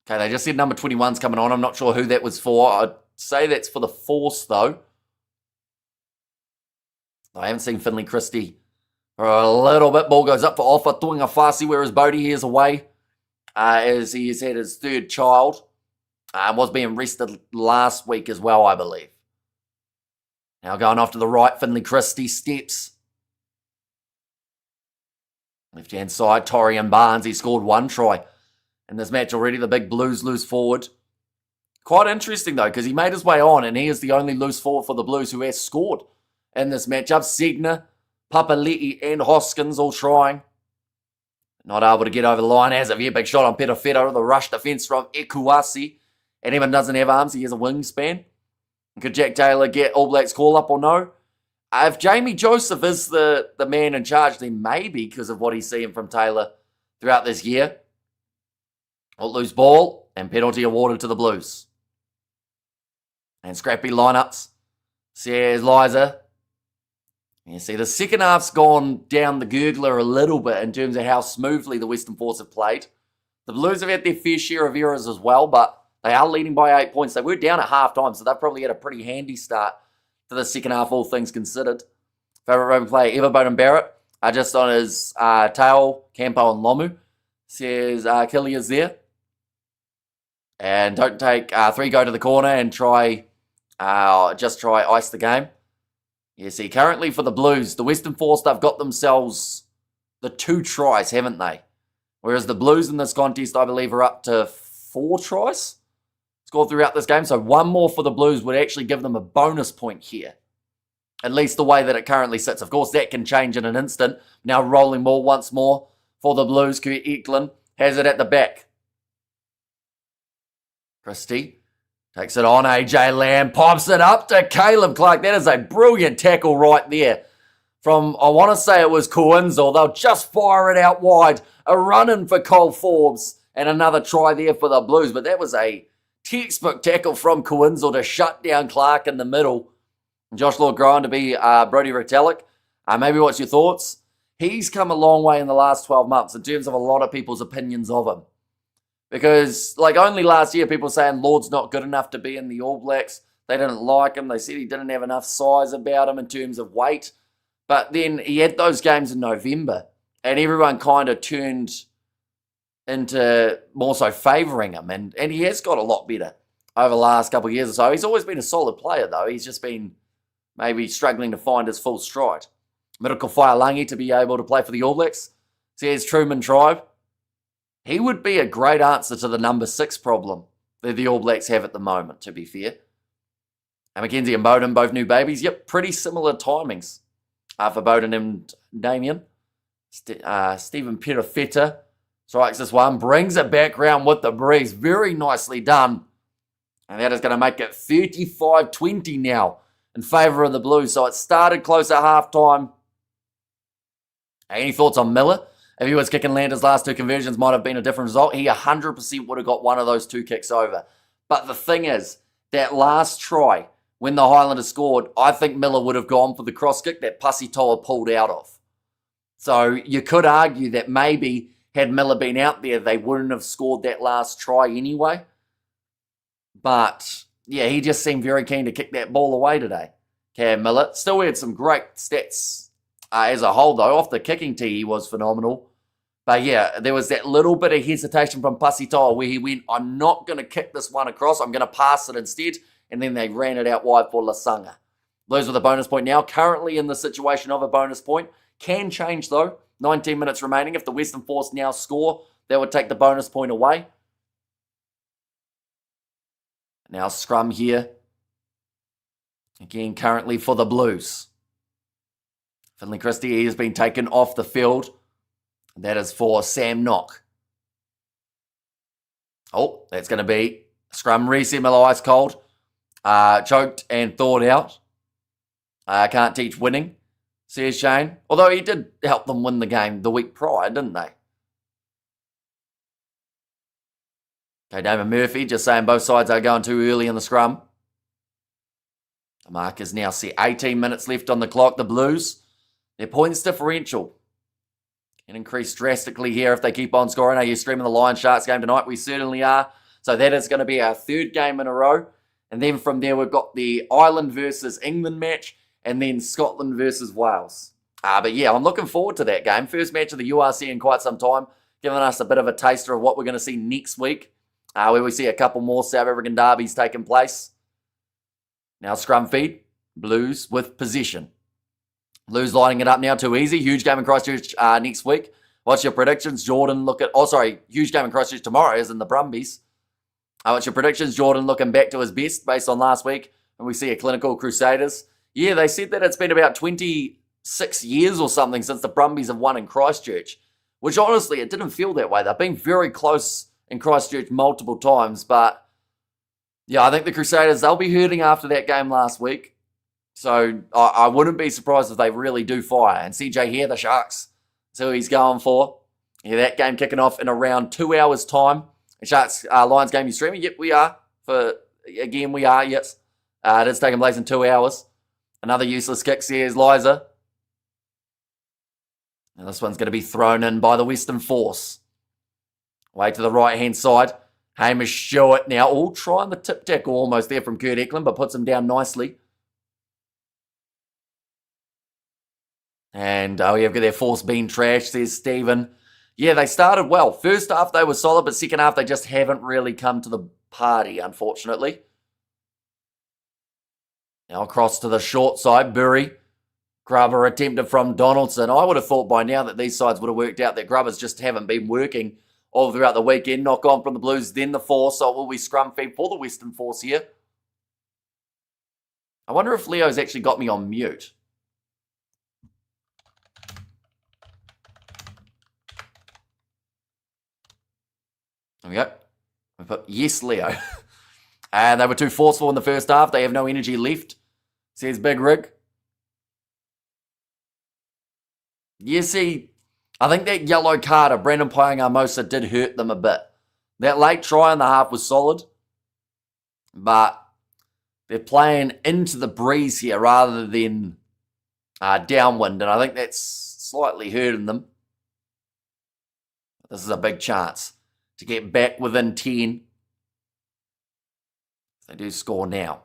Okay, they just said number 21's coming on. I'm not sure who that was for. I'd say that's for the Force, though. I haven't seen Finley Christie for a little bit. Ball goes up for Offa, Tuinga Fasi, whereas Bodie is away as he has had his third child. Was being rested last week as well, I believe. Now going off to the right, Finley Christie steps. Left-hand side, Torian Barnes. He scored 1 try in this match already. The big Blues loose forward. Quite interesting, though, because he made his way on, and he is the only loose forward for the Blues who has scored in this matchup. Segner, Papali'i, and Hoskins all trying. Not able to get over the line as of yet. Big shot on Peter Fedor. The rush defence from Ekuasi. And even doesn't have arms. He has a wingspan. Could Jack Taylor get All Blacks call up or no? If Jamie Joseph is the man in charge, then maybe because of what he's seeing from Taylor throughout this year. We'll lose ball and penalty awarded to the Blues. And scrappy lineups. Says Liza. You see, the second half's gone down the gurgler a little bit in terms of how smoothly the Western Force have played. The Blues have had their fair share of errors as well, but they are leading by 8 points. They were down at half-time, so they've probably had a pretty handy start to the second half, all things considered. Favourite rugby player ever, Bowden Barrett. Just on his tail, Campo and Lomu. Says Killia's there. And don't take 3 go to the corner and try ice the game. You see, currently for the Blues, the Western Force, they've got themselves the 2 tries, haven't they? Whereas the Blues in this contest, I believe, are up to 4 tries scored throughout this game. So 1 more for the Blues would actually give them a bonus point here. At least the way that it currently sits. Of course, that can change in an instant. Now rolling ball once more for the Blues. Kurt Eklund has it at the back. Christie takes it on. AJ Lamb pops it up to Caleb Clark. That is a brilliant tackle right there. From, I want to say it was Coinzel. They'll just fire it out wide. A run-in for Cole Forbes. And another try there for the Blues. But that was a textbook tackle from Coinzel to shut down Clark in the middle. Josh Lord-Groen to be Brodie Retallick. Maybe what's your thoughts? He's come a long way in the last 12 months in terms of a lot of people's opinions of him. Because, like, only last year people were saying Lord's not good enough to be in the All Blacks. They didn't like him. They said he didn't have enough size about him in terms of weight. But then he had those games in November, and everyone kind of turned into more so favouring him. And he has got a lot better over the last couple of years or so. He's always been a solid player, though. He's just been maybe struggling to find his full stride. Miracle Whailangi to be able to play for the All Blacks. Says Truman Tribe. He would be a great answer to the number 6 problem that the All Blacks have at the moment, to be fair. And Mackenzie and Bowden, both new babies. Yep, pretty similar timings for Bowden and Damien. Stephen Perafeta strikes this one, brings it back round with the breeze. Very nicely done. And that is going to make it 35-20 now in favour of the Blues. So it started close at half-time. Any thoughts on Miller? If he was kicking land, his last 2 conversions might have been a different result. He 100% would have got one of those 2 kicks over. But the thing is, that last try, when the Highlanders scored, I think Miller would have gone for the cross kick that Pasitoa pulled out of. So you could argue that maybe had Miller been out there, they wouldn't have scored that last try anyway. But, yeah, he just seemed very keen to kick that ball away today. Cam Miller still had some great stats as a whole, though. Off the kicking tee, he was phenomenal. But, yeah, there was that little bit of hesitation from Pasitoa where he went, I'm not going to kick this one across. I'm going to pass it instead. And then they ran it out wide for Lasanga. Blues with a bonus point now. Currently in the situation of a bonus point. Can change, though. 19 minutes remaining. If the Western Force now score, that would take the bonus point away. Now scrum here. Again, currently for the Blues. Finley Christie has been taken off the field. That is for Sam Knock. Oh, that's going to be scrum reset. Miller ice cold. Choked and thawed out. Can't teach winning, says Shane. Although he did help them win the game the week prior, didn't they? Okay, Damon Murphy just saying both sides are going too early in the scrum. The mark is now set. 18 minutes left on the clock. The Blues, their points differential can increase drastically here if they keep on scoring. Are you streaming the Lion Sharks game tonight? We certainly are. So that is going to be our 3rd game in a row. And then from there, we've got the Ireland versus England match, and then Scotland versus Wales. But yeah, I'm looking forward to that game. First match of the URC in quite some time, giving us a bit of a taster of what we're going to see next week, where we see a couple more South African derbies taking place. Now scrum feed, Blues with possession. Blues lining it up now, too easy. Huge game in Christchurch next week. What's your predictions, Jordan? Huge game in Christchurch tomorrow, as in the Brumbies. What's your predictions? Jordan looking back to his best based on last week, and we see a clinical Crusaders. Yeah, they said that it's been about 26 years or something since the Brumbies have won in Christchurch, which honestly, it didn't feel that way. They've been very close in Christchurch multiple times, but yeah, I think the Crusaders, they'll be hurting after that game last week. So I wouldn't be surprised if they really do fire. And CJ here, the Sharks, that's who he's going for. Yeah, that game kicking off in around 2 hours' time. Sharks Lions game you streaming? Yep, we are. We are, yes. It is taking place in 2 hours. Another useless kick, says Liza. And this one's going to be thrown in by the Western Force. Way to the right-hand side. Hamish Stewart now all trying the tip tackle almost there from Kurt Eklund, but puts him down nicely. And we have got their force being trashed, says Stephen. Yeah, they started well. First half they were solid, but second half they just haven't really come to the party, unfortunately. Now across to the short side, Burry. Grubber attempted from Donaldson. I would have thought by now that these sides would have worked out that Grubbers just haven't been working all throughout the weekend. Knock on from the Blues, then the Force. So it will be scrum feed for the Western Force here. I wonder if Leo's actually got me on mute. There we go. We put yes, Leo. And they were too forceful in the first half. They have no energy left, says Big Rig. You see, I think that yellow card of Brandon Paenga-Amosa did hurt them a bit. That late try in the half was solid, but they're playing into the breeze here rather than downwind, and I think that's slightly hurting them. This is a big chance. to get back within 10. They do score now.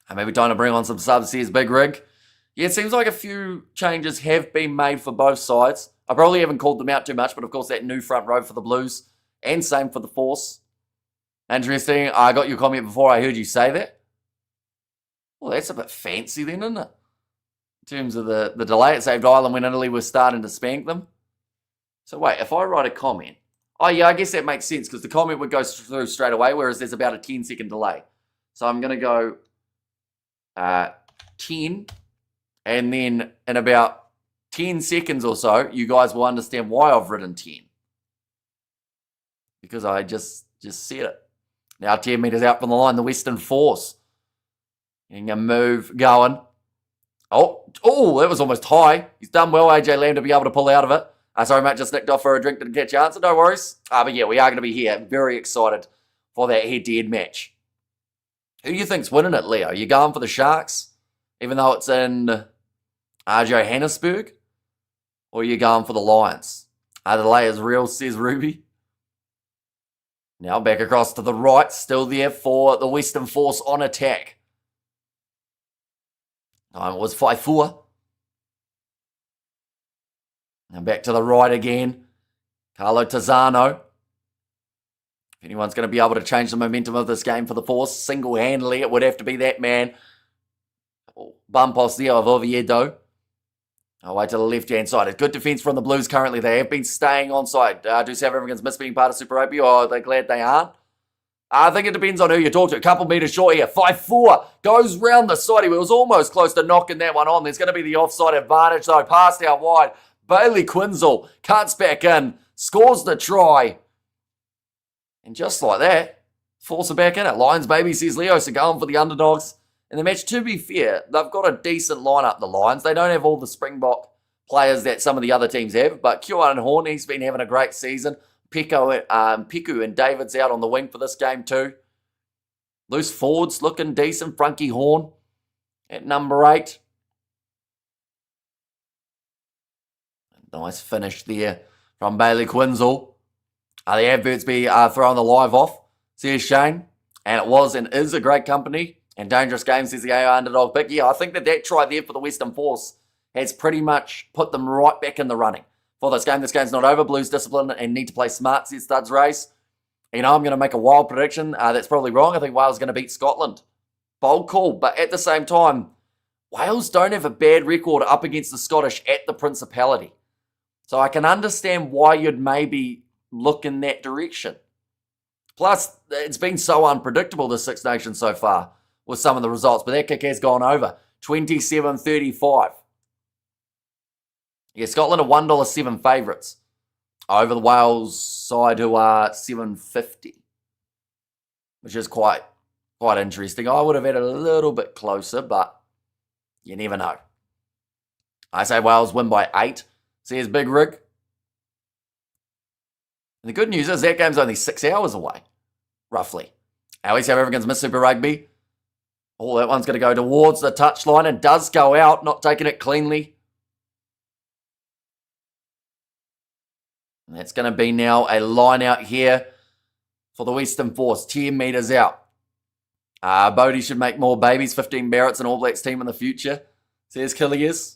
And maybe time to bring on some subs here, Big Rig. Yeah, it seems like a few changes have been made for both sides. I probably haven't called them out too much, but of course that new front row for the Blues, and same for the Force. Interesting. I got your comment before I heard you say that. Well, that's a bit fancy then, isn't it? In terms of the delay, it saved Ireland when Italy was starting to spank them. So wait, if I write a comment, oh yeah, I guess that makes sense because the comment would go through straight away, whereas there's about a 10-second delay. So I'm going to go 10, and then in about 10 seconds or so, you guys will understand why I've written 10. Because I just said it. Now 10 metres out from the line, the Western Force. Getting a move going. Oh, that was almost high. He's done well, AJ Lamb, to be able to pull out of it. Sorry, mate, just nicked off for a drink, didn't catch your answer, no worries. But yeah, we are going to be here. Very excited for that head-to-head match. Who do you think's winning it, Leo? You going for the Sharks, even though it's in Johannesburg? Or are you going for the Lions? The delay is real, says Ruby. Now back across to the right, still there for the Western Force on attack. Time it was 5-4. And back to the right again. Carlo Tazzano. If anyone's going to be able to change the momentum of this game for the Force single-handedly, it would have to be that man. Bump off there of Oviedo. Away to the left-hand side. It's good defence from the Blues currently. They have been staying on side. Do South Africans miss being part of Super Rugby, or are they glad they aren't? I think it depends on who you talk to. A couple metres short here. 5-4. Goes round the side. He was almost close to knocking that one on. There's going to be the offside advantage, though. Passed out wide. Bailey Quinzel cuts back in. Scores the try. And just like that, Force are back in it. Lions, baby, says Leo. So going for the underdogs in the match. To be fair, they've got a decent lineup, the Lions. They don't have all the Springbok players that some of the other teams have. But Kieran Horn, he's been having a great season. Piku and David's out on the wing for this game too. Loose forwards looking decent. Frankie Horn at number 8. Nice finish there from Bailey Quinzel. The adverts be throwing the live off, says Shane. And it was and is a great company. And dangerous game, says the AR underdog pick. Yeah, I think that try there for the Western Force has pretty much put them right back in the running for this game. This game's not over. Blues discipline and need to play smart, says Studs Race. I'm going to make a wild prediction. That's probably wrong. I think Wales are going to beat Scotland. Bold call. But at the same time, Wales don't have a bad record up against the Scottish at the Principality. So I can understand why you'd maybe look in that direction. Plus, it's been so unpredictable, the Six Nations so far, with some of the results. But that kick has gone over. 27-35. Yeah, Scotland are $1.07 favourites over the Wales side, who are $7.50, which is quite interesting. I would have had it a little bit closer, but you never know. I say Wales win by 8. Says Big Rig. And the good news is that game's only 6 hours away, roughly. Our South Africans miss Super Rugby. Oh, that one's going to go towards the touchline and does go out, not taking it cleanly. And that's going to be now a line out here for the Western Force, 10 metres out. Bodie should make more babies, 15 Barretts and All Blacks team in the future, says Killiers.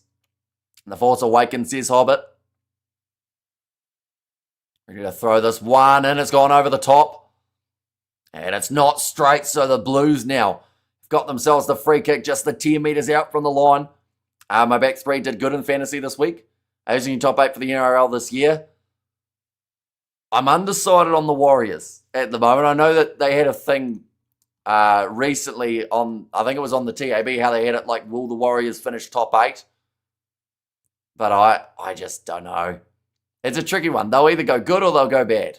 And the Force awakens, says Hobbit. Ready to throw this one in. It's gone over the top. And it's not straight, so the Blues now got themselves the free kick just the 10 metres out from the line. My back 3 did good in fantasy this week. Using top 8 for the NRL this year. I'm undecided on the Warriors at the moment. I know that they had a thing recently on, I think it was on the TAB, how they had it like, will the Warriors finish top 8? But I just don't know. It's a tricky one. They'll either go good or they'll go bad.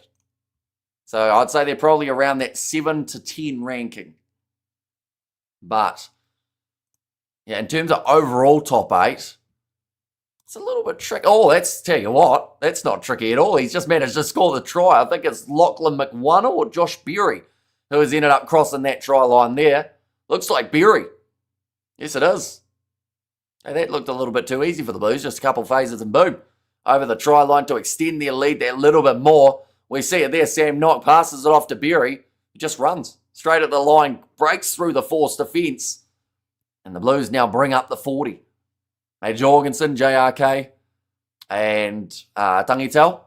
So I'd say they're probably around that 7 to 10 ranking. But, yeah, in terms of overall top 8, it's a little bit tricky. Oh, tell you what, that's not tricky at all. He's just managed to score the try. I think it's Lachlan McWunna or Josh Berry who has ended up crossing that try line there. Looks like Berry. Yes, it is. And that looked a little bit too easy for the Blues. Just a couple phases and boom. Over the try line to extend their lead that little bit more We see it there. Sam Knock passes it off to Berry. He just runs straight at the line, breaks through the Force defence. And the Blues now bring up the 40. Hey, Jorgensen, JRK, and Tangitel.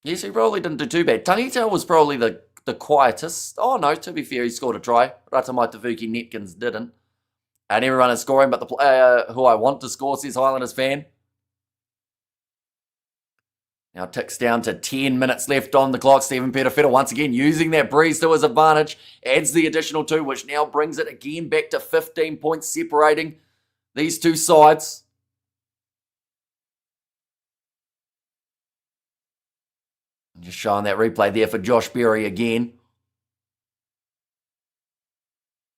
Yes, he probably didn't do too bad. Tangitel was probably the quietest. Oh, no, to be fair, he scored a try. Ratamai Tavuki Netkins didn't. And everyone is scoring, but the player who I want to score, says Highlanders fan. Now ticks down to 10 minutes left on the clock. Stephen Petafeta once again using that breeze to his advantage. Adds the additional 2, which now brings it again back to 15 points separating these two sides. Just showing that replay there for Josh Berry again.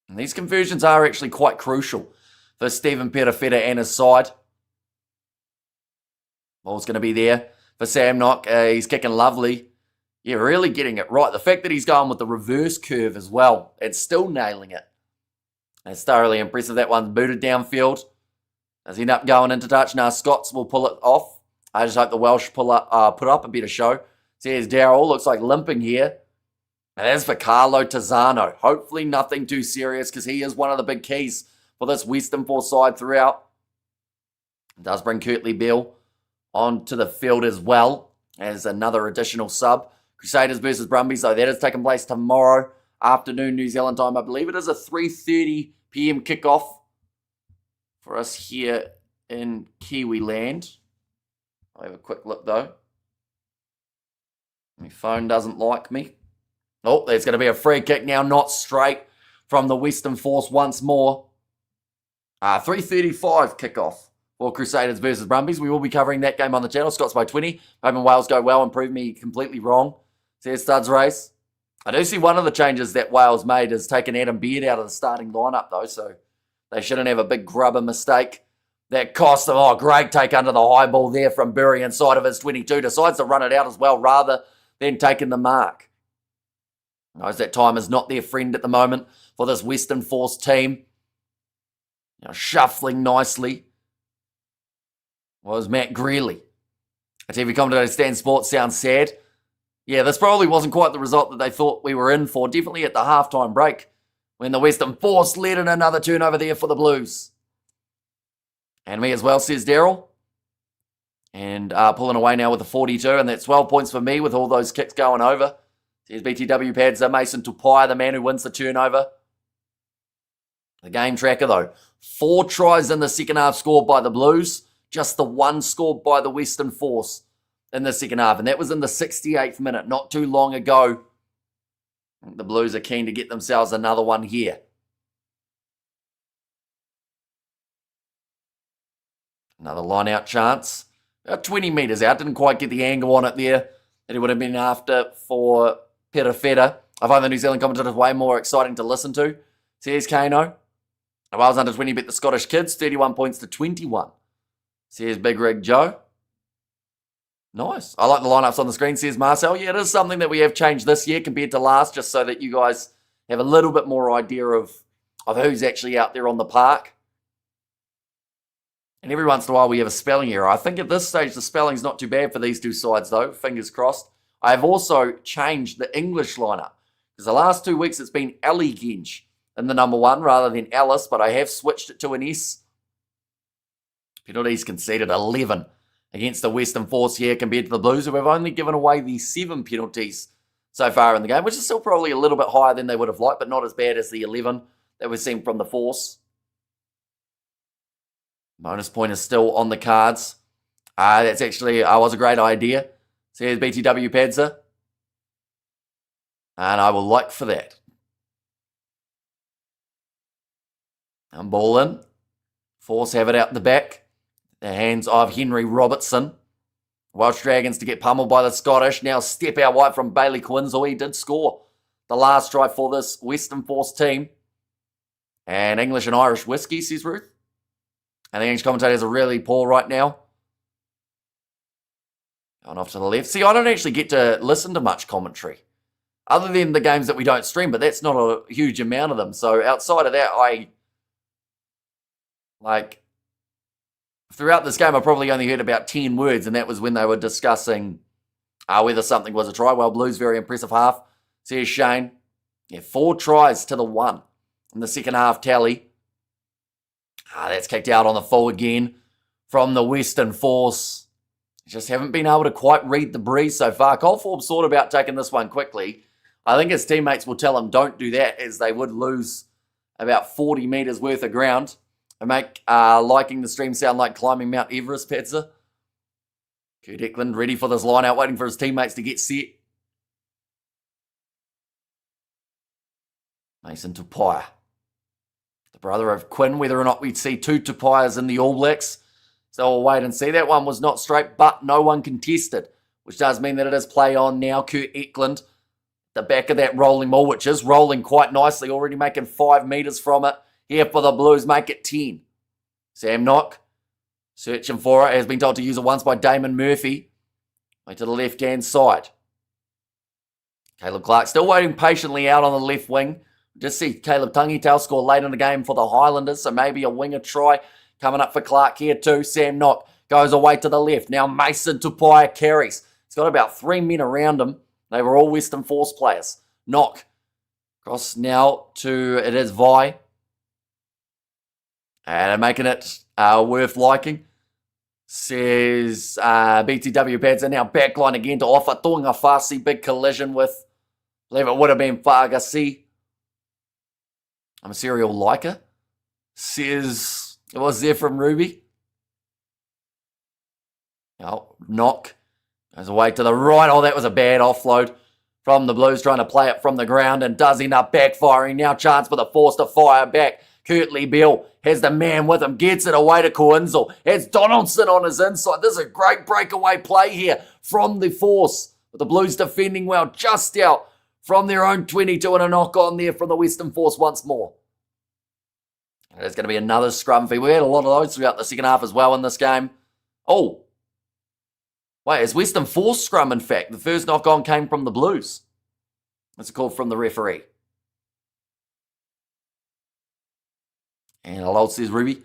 And these conversions are actually quite crucial for Stephen Petafeta and his side. Ball's going to be there for Sam Knock. He's kicking lovely. Yeah, really getting it right. The fact that he's going with the reverse curve as well and still nailing it. It's thoroughly impressive. That one's booted downfield. Does he end up going into touch? Now Scots will pull it off. I just hope the Welsh put up a better show. So here's Darryl. Looks like limping here. And as for Carlo Tazzano, hopefully nothing too serious because he is one of the big keys for this Western Force side throughout. It does bring Kurtley Beale onto the field as well as another additional sub. Crusaders versus Brumbies, though, that is taking place tomorrow afternoon New Zealand time. I believe it is a 3:30 p.m. kickoff for us here in Kiwi land. I'll have a quick look, though. My phone doesn't like me. Oh, there's going to be a free kick now, not straight from the Western Force once more. 3:35 kickoff for Crusaders versus Brumbies. We will be covering that game on the channel. Scots by 20. Hoping Wales go well and prove me completely wrong. Says Studs Race. I do see one of the changes that Wales made is taking Adam Beard out of the starting lineup, though, so they shouldn't have a big grubber mistake. That cost them. Oh, great take under the high ball there from Burry inside of his 22. Decides to run it out as well rather than taking the mark. Knows that time is not their friend at the moment for this Western Force team. Now shuffling nicely was Matt Greeley. A TV commentator, Stan Sports, sounds sad. Yeah, this probably wasn't quite the result that they thought we were in for. Definitely at the halftime break when the Western Force led in another turnover there for the Blues. And me as well, says Daryl. And pulling away now with the 42. And that's 12 points for me with all those kicks going over. Here's BTW pads Mason Tupai, the man who wins the turnover. The game tracker, though. 4 tries in the second half scored by the Blues. Just the 1 scored by the Western Force in the second half. And that was in the 68th minute, not too long ago. The Blues are keen to get themselves another one here. Another line-out chance. About 20 metres out. Didn't quite get the angle on it there that he would have been after for Petafeta. I find the New Zealand commentators way more exciting to listen to. Says Kano. Wales under 20 beat the Scottish kids, 31 points to 21. Says Big Rig Joe. Nice. I like the lineups on the screen, says Marcel. Yeah, it is something that we have changed this year compared to last, just so that you guys have a little bit more idea of who's actually out there on the park. And every once in a while we have a spelling error. I think at this stage the spelling's not too bad for these two sides, though. Fingers crossed. I have also changed the English lineup. Because the last 2 weeks it's been Ali Genj in the number 1 rather than Alice, but I have switched it to an S. Penalties conceded 11 against the Western Force here compared to the Blues, who have only given away the 7 penalties so far in the game, which is still probably a little bit higher than they would have liked, but not as bad as the 11 that we've seen from the Force. Bonus point is still on the cards. That's actually was a great idea. Says BTW Padza. And I will like for that. And ball in. Force have it out the back. The hands of Henry Robertson. Welsh Dragons to get pummeled by the Scottish. Now step out wide from Bailey Quinzel. He did score the last try for this Western Force team. And English and Irish whiskey, says Ruth. And the English commentators are really poor right now. Going off to the left. See, I don't actually get to listen to much commentary. Other than the games that we don't stream, but that's not a huge amount of them. So outside of that, throughout this game, I probably only heard about 10 words, and that was when they were discussing Whether something was a try. Well, Blues, very impressive half. So here's Shane. Yeah, 4 tries to the 1 in the second half tally. That's kicked out on the full again from the Western Force. Just haven't been able to quite read the breeze so far. Cole Forbes thought about taking this one quickly. I think his teammates will tell him don't do that, as they would lose about 40 metres worth of ground and make liking the stream sound like climbing Mount Everest, Pedza. Kurt Eklund ready for this line out, waiting for his teammates to get set. Mason Tupaia, the brother of Quinn. Whether or not we'd see 2 Tupaias in the All Blacks, so we'll wait and see. That one was not straight, but no one contested, which does mean that it is play on now. Kurt Eklund, the back of that rolling ball, which is rolling quite nicely, already making 5 metres from it. Here for the Blues, make it 10. Sam Knock, searching for it, has been told to use it once by Damon Murphy. Way to the left-hand side. Caleb Clark still waiting patiently out on the left wing. Just see Caleb Tangitail score late in the game for the Highlanders, so maybe a winger try coming up for Clark here too. Sam Knock goes away to the left. Now Mason Tupaia carries. He's got about 3 men around him. They were all Western Force players. Knock across now to, it is Vi. And making it worth liking. Says BTW Pads, now backline again to offer. Toinga Fasi, big collision with, I believe it would have been Fagasi. I'm a serial liker. Says, it was there from Ruby. Oh, Knock goes away to the right. Oh, that was a bad offload from the Blues, trying to play it from the ground and does end up backfiring. Now chance for the Force to fire back. Kurtley Beale has the man with him, gets it away to Coinzel. Has Donaldson on his inside. This is a great breakaway play here from the Force. But the Blues defending well, just out from their own 22, and a knock on there from the Western Force once more. And there's going to be another scrum fee. We had a lot of those throughout the second half as well in this game. Oh, wait, it's Western Force scrum, in fact. The first knock on came from the Blues. That's a call from the referee. And Alol says Ruby.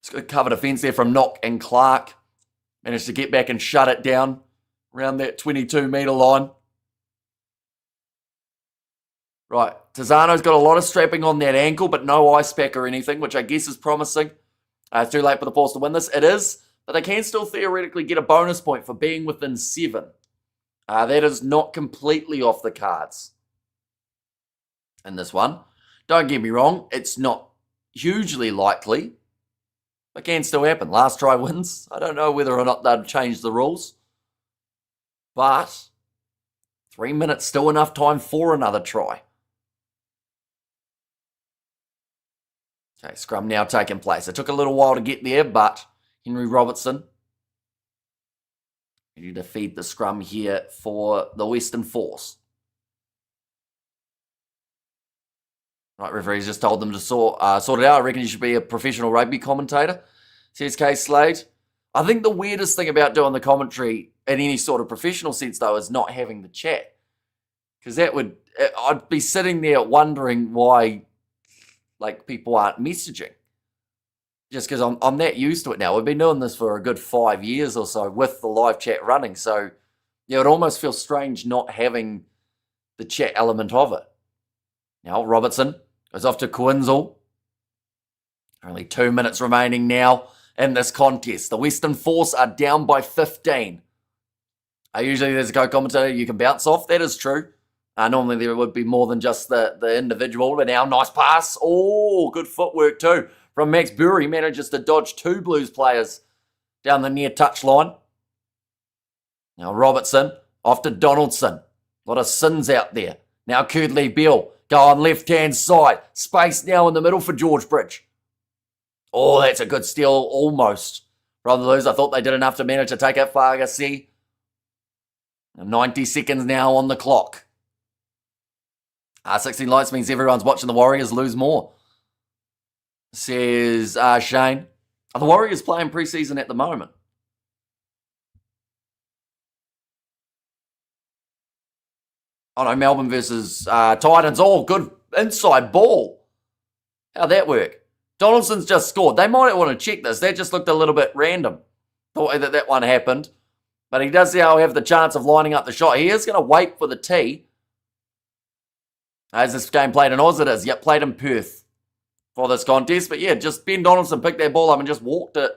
It's got a cover defence there from Knock and Clark. Managed to get back and shut it down around that 22-metre line. Right, Tizano's got a lot of strapping on that ankle, but no ice pack or anything, which I guess is promising. It's too late for the Force to win this. It is, but they can still theoretically get a bonus point for being within 7. That is not completely off the cards in this one. Don't get me wrong, it's not hugely likely. It can still happen. Last try wins. I don't know whether or not they'd change the rules. But 3 minutes, still enough time for another try. Okay, scrum now taking place. It took a little while to get there, but Henry Robertson ready to feed the scrum here for the Western Force. Right, referee's just told them to sort it out. I reckon you should be a professional rugby commentator, says Case Slade. I think the weirdest thing about doing the commentary in any sort of professional sense, though, is not having the chat. Because I'd be sitting there wondering why, people aren't messaging. Just because I'm that used to it now. We've been doing this for a good 5 years or so with the live chat running. So, yeah, it almost feels strange not having the chat element of it. Now, Robertson goes off to Coinzel. Only 2 minutes remaining now in this contest. The Western Force are down by 15. Usually there's a co-commentator you can bounce off. That is true. Normally there would be more than just the individual. But now, nice pass. Oh, good footwork too from Max Burry. Manages to dodge 2 Blues players down the near touchline. Now Robertson off to Donaldson. A lot of sins out there. Now Kudley Beale. Go on left-hand side. Space now in the middle for George Bridge. Oh, that's a good steal almost from the Blues. I thought they did enough to manage to take out Fargasi. 90 seconds now on the clock. 16 lights means everyone's watching the Warriors lose more, says Shane. Are the Warriors playing preseason at the moment? Oh no, Melbourne versus Titans. Oh, good inside ball. How'd that work? Donaldson's just scored. They might want to check this. That just looked a little bit random, the way that one happened. But he does now have the chance of lining up the shot. He is going to wait for the tee. As this game played in Oz, it is. Yep, played in Perth for this contest. But yeah, just Ben Donaldson picked that ball up and just walked it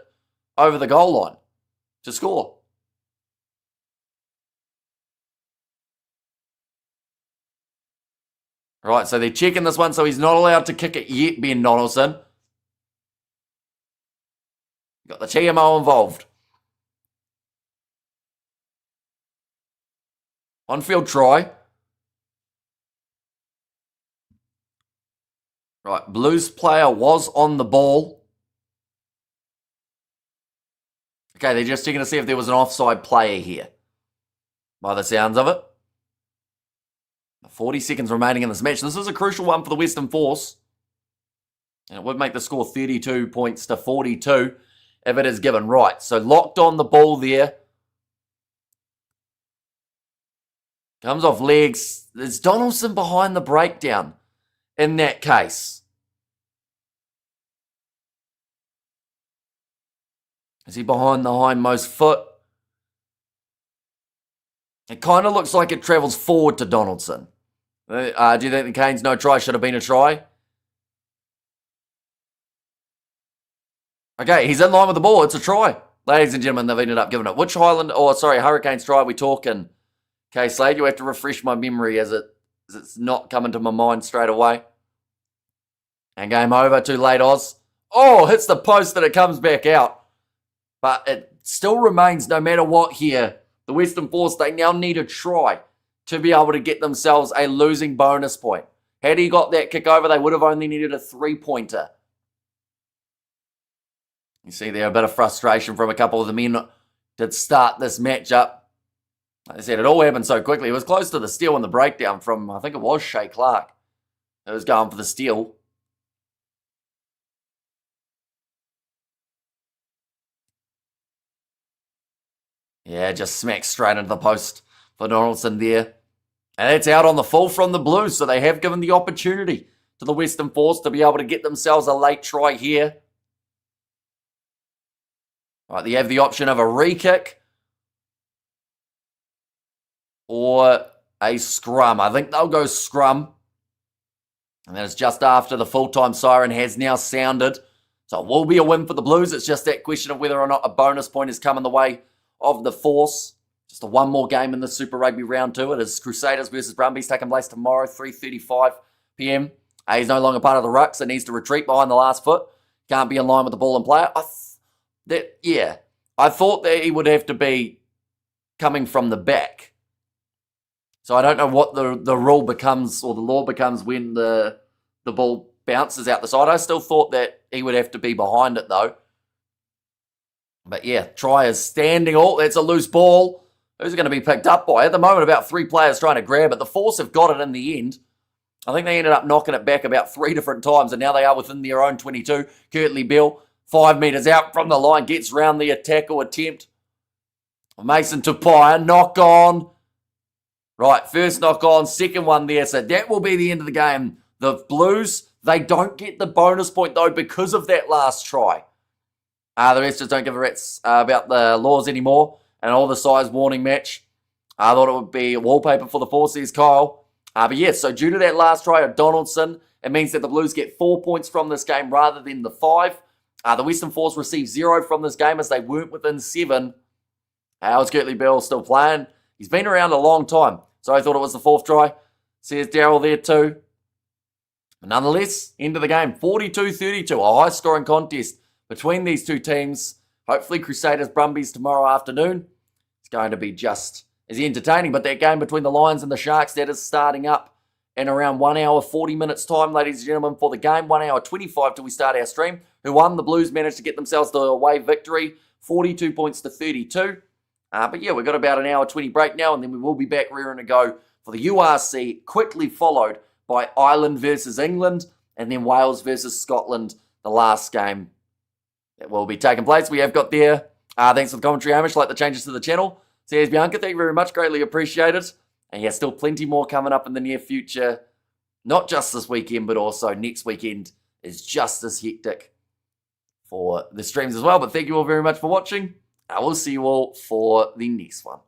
over the goal line to score. Right, so they're checking this one, so he's not allowed to kick it yet, Ben Donaldson. Got the TMO involved. On-field try. Right, Blues player was on the ball. Okay, they're just checking to see if there was an offside player here. By the sounds of it. 40 seconds remaining in this match. This is a crucial one for the Western Force. And it would make the score 32 points to 42 if it is given right. So locked on the ball there. Comes off legs. There's Donaldson behind the breakdown in that case. Is he behind the hindmost foot? It kind of looks like it travels forward to Donaldson. Do you think the Canes' no try should have been a try? Okay, he's in line with the ball. It's a try. Ladies and gentlemen, they've ended up giving it. Which Hurricanes try are we talking? Okay, Slade, you have to refresh my memory as it's not coming to my mind straight away. And game over, too late, Oz. Oh, hits the post and it comes back out. But it still remains, no matter what here, the Western Force, they now need a try to be able to get themselves a losing bonus point. Had he got that kick over, they would have only needed a 3-pointer. You see there a bit of frustration from a couple of the men to start this matchup. Like I said, it all happened so quickly. It was close to the steal and the breakdown from, I think it was Shea Clark. It was going for the steal. Yeah, just smacked straight into the post for Donaldson there. And it's out on the full from the Blues, so they have given the opportunity to the Western Force to be able to get themselves a late try here. Right, they have the option of a re-kick or a scrum. I think they'll go scrum. And that is just after the full-time siren has now sounded. So it will be a win for the Blues. It's just that question of whether or not a bonus point is coming the way of the Force. Just a one more game in the Super Rugby round 2. It is Crusaders versus Brumbies taking place tomorrow, 3:35 p.m. He's no longer part of the ruck, so needs to retreat behind the last foot. Can't be in line with the ball and play. I thought that he would have to be coming from the back. So I don't know what the rule becomes or the law becomes when the ball bounces out the side. I still thought that he would have to be behind it though. But yeah, try is standing. Oh, that's a loose ball. Who's it going to be picked up by? At the moment, about 3 players trying to grab it. The Force have got it in the end. I think they ended up knocking it back about 3 different times, and now they are within their own 22. Kurtley Bill, 5 metres out from the line, gets round the tackle attempt. Mason Tupai, knock on. Right, first knock on, second one there. So that will be the end of the game. The Blues, they don't get the bonus point, though, because of that last try. The rest just don't give a rat's about the laws anymore. And all the size warning match. I thought it would be wallpaper for the Force, says Kyle. But yes, so due to that last try of Donaldson, it means that the Blues get 4 points from this game rather than the 5. The Western Force received 0 from this game as they weren't within 7. How's Kurtley Bell still playing? He's been around a long time. So I thought it was the 4th try. Says Daryl there too. But nonetheless, end of the game. 42-32, a high-scoring contest between these two teams. Hopefully Crusaders Brumbies tomorrow afternoon. It's going to be just as entertaining. But that game between the Lions and the Sharks, that is starting up in around 1 hour, 40 minutes time, ladies and gentlemen, for the game. 1 hour, 25 till we start our stream. Who won? The Blues managed to get themselves the away victory, 42 points to 32. But yeah, we've got about an hour, 20 break now, and then we will be back rearing to go for the URC, quickly followed by Ireland versus England, and then Wales versus Scotland, the last game that will be taking place. We have got there. Thanks for the commentary, Hamish. Like the changes to the channel. Says Bianca, thank you very much. Greatly appreciated. And yeah, still plenty more coming up in the near future. Not just this weekend, but also next weekend is just as hectic for the streams as well. But thank you all very much for watching. I will see you all for the next one.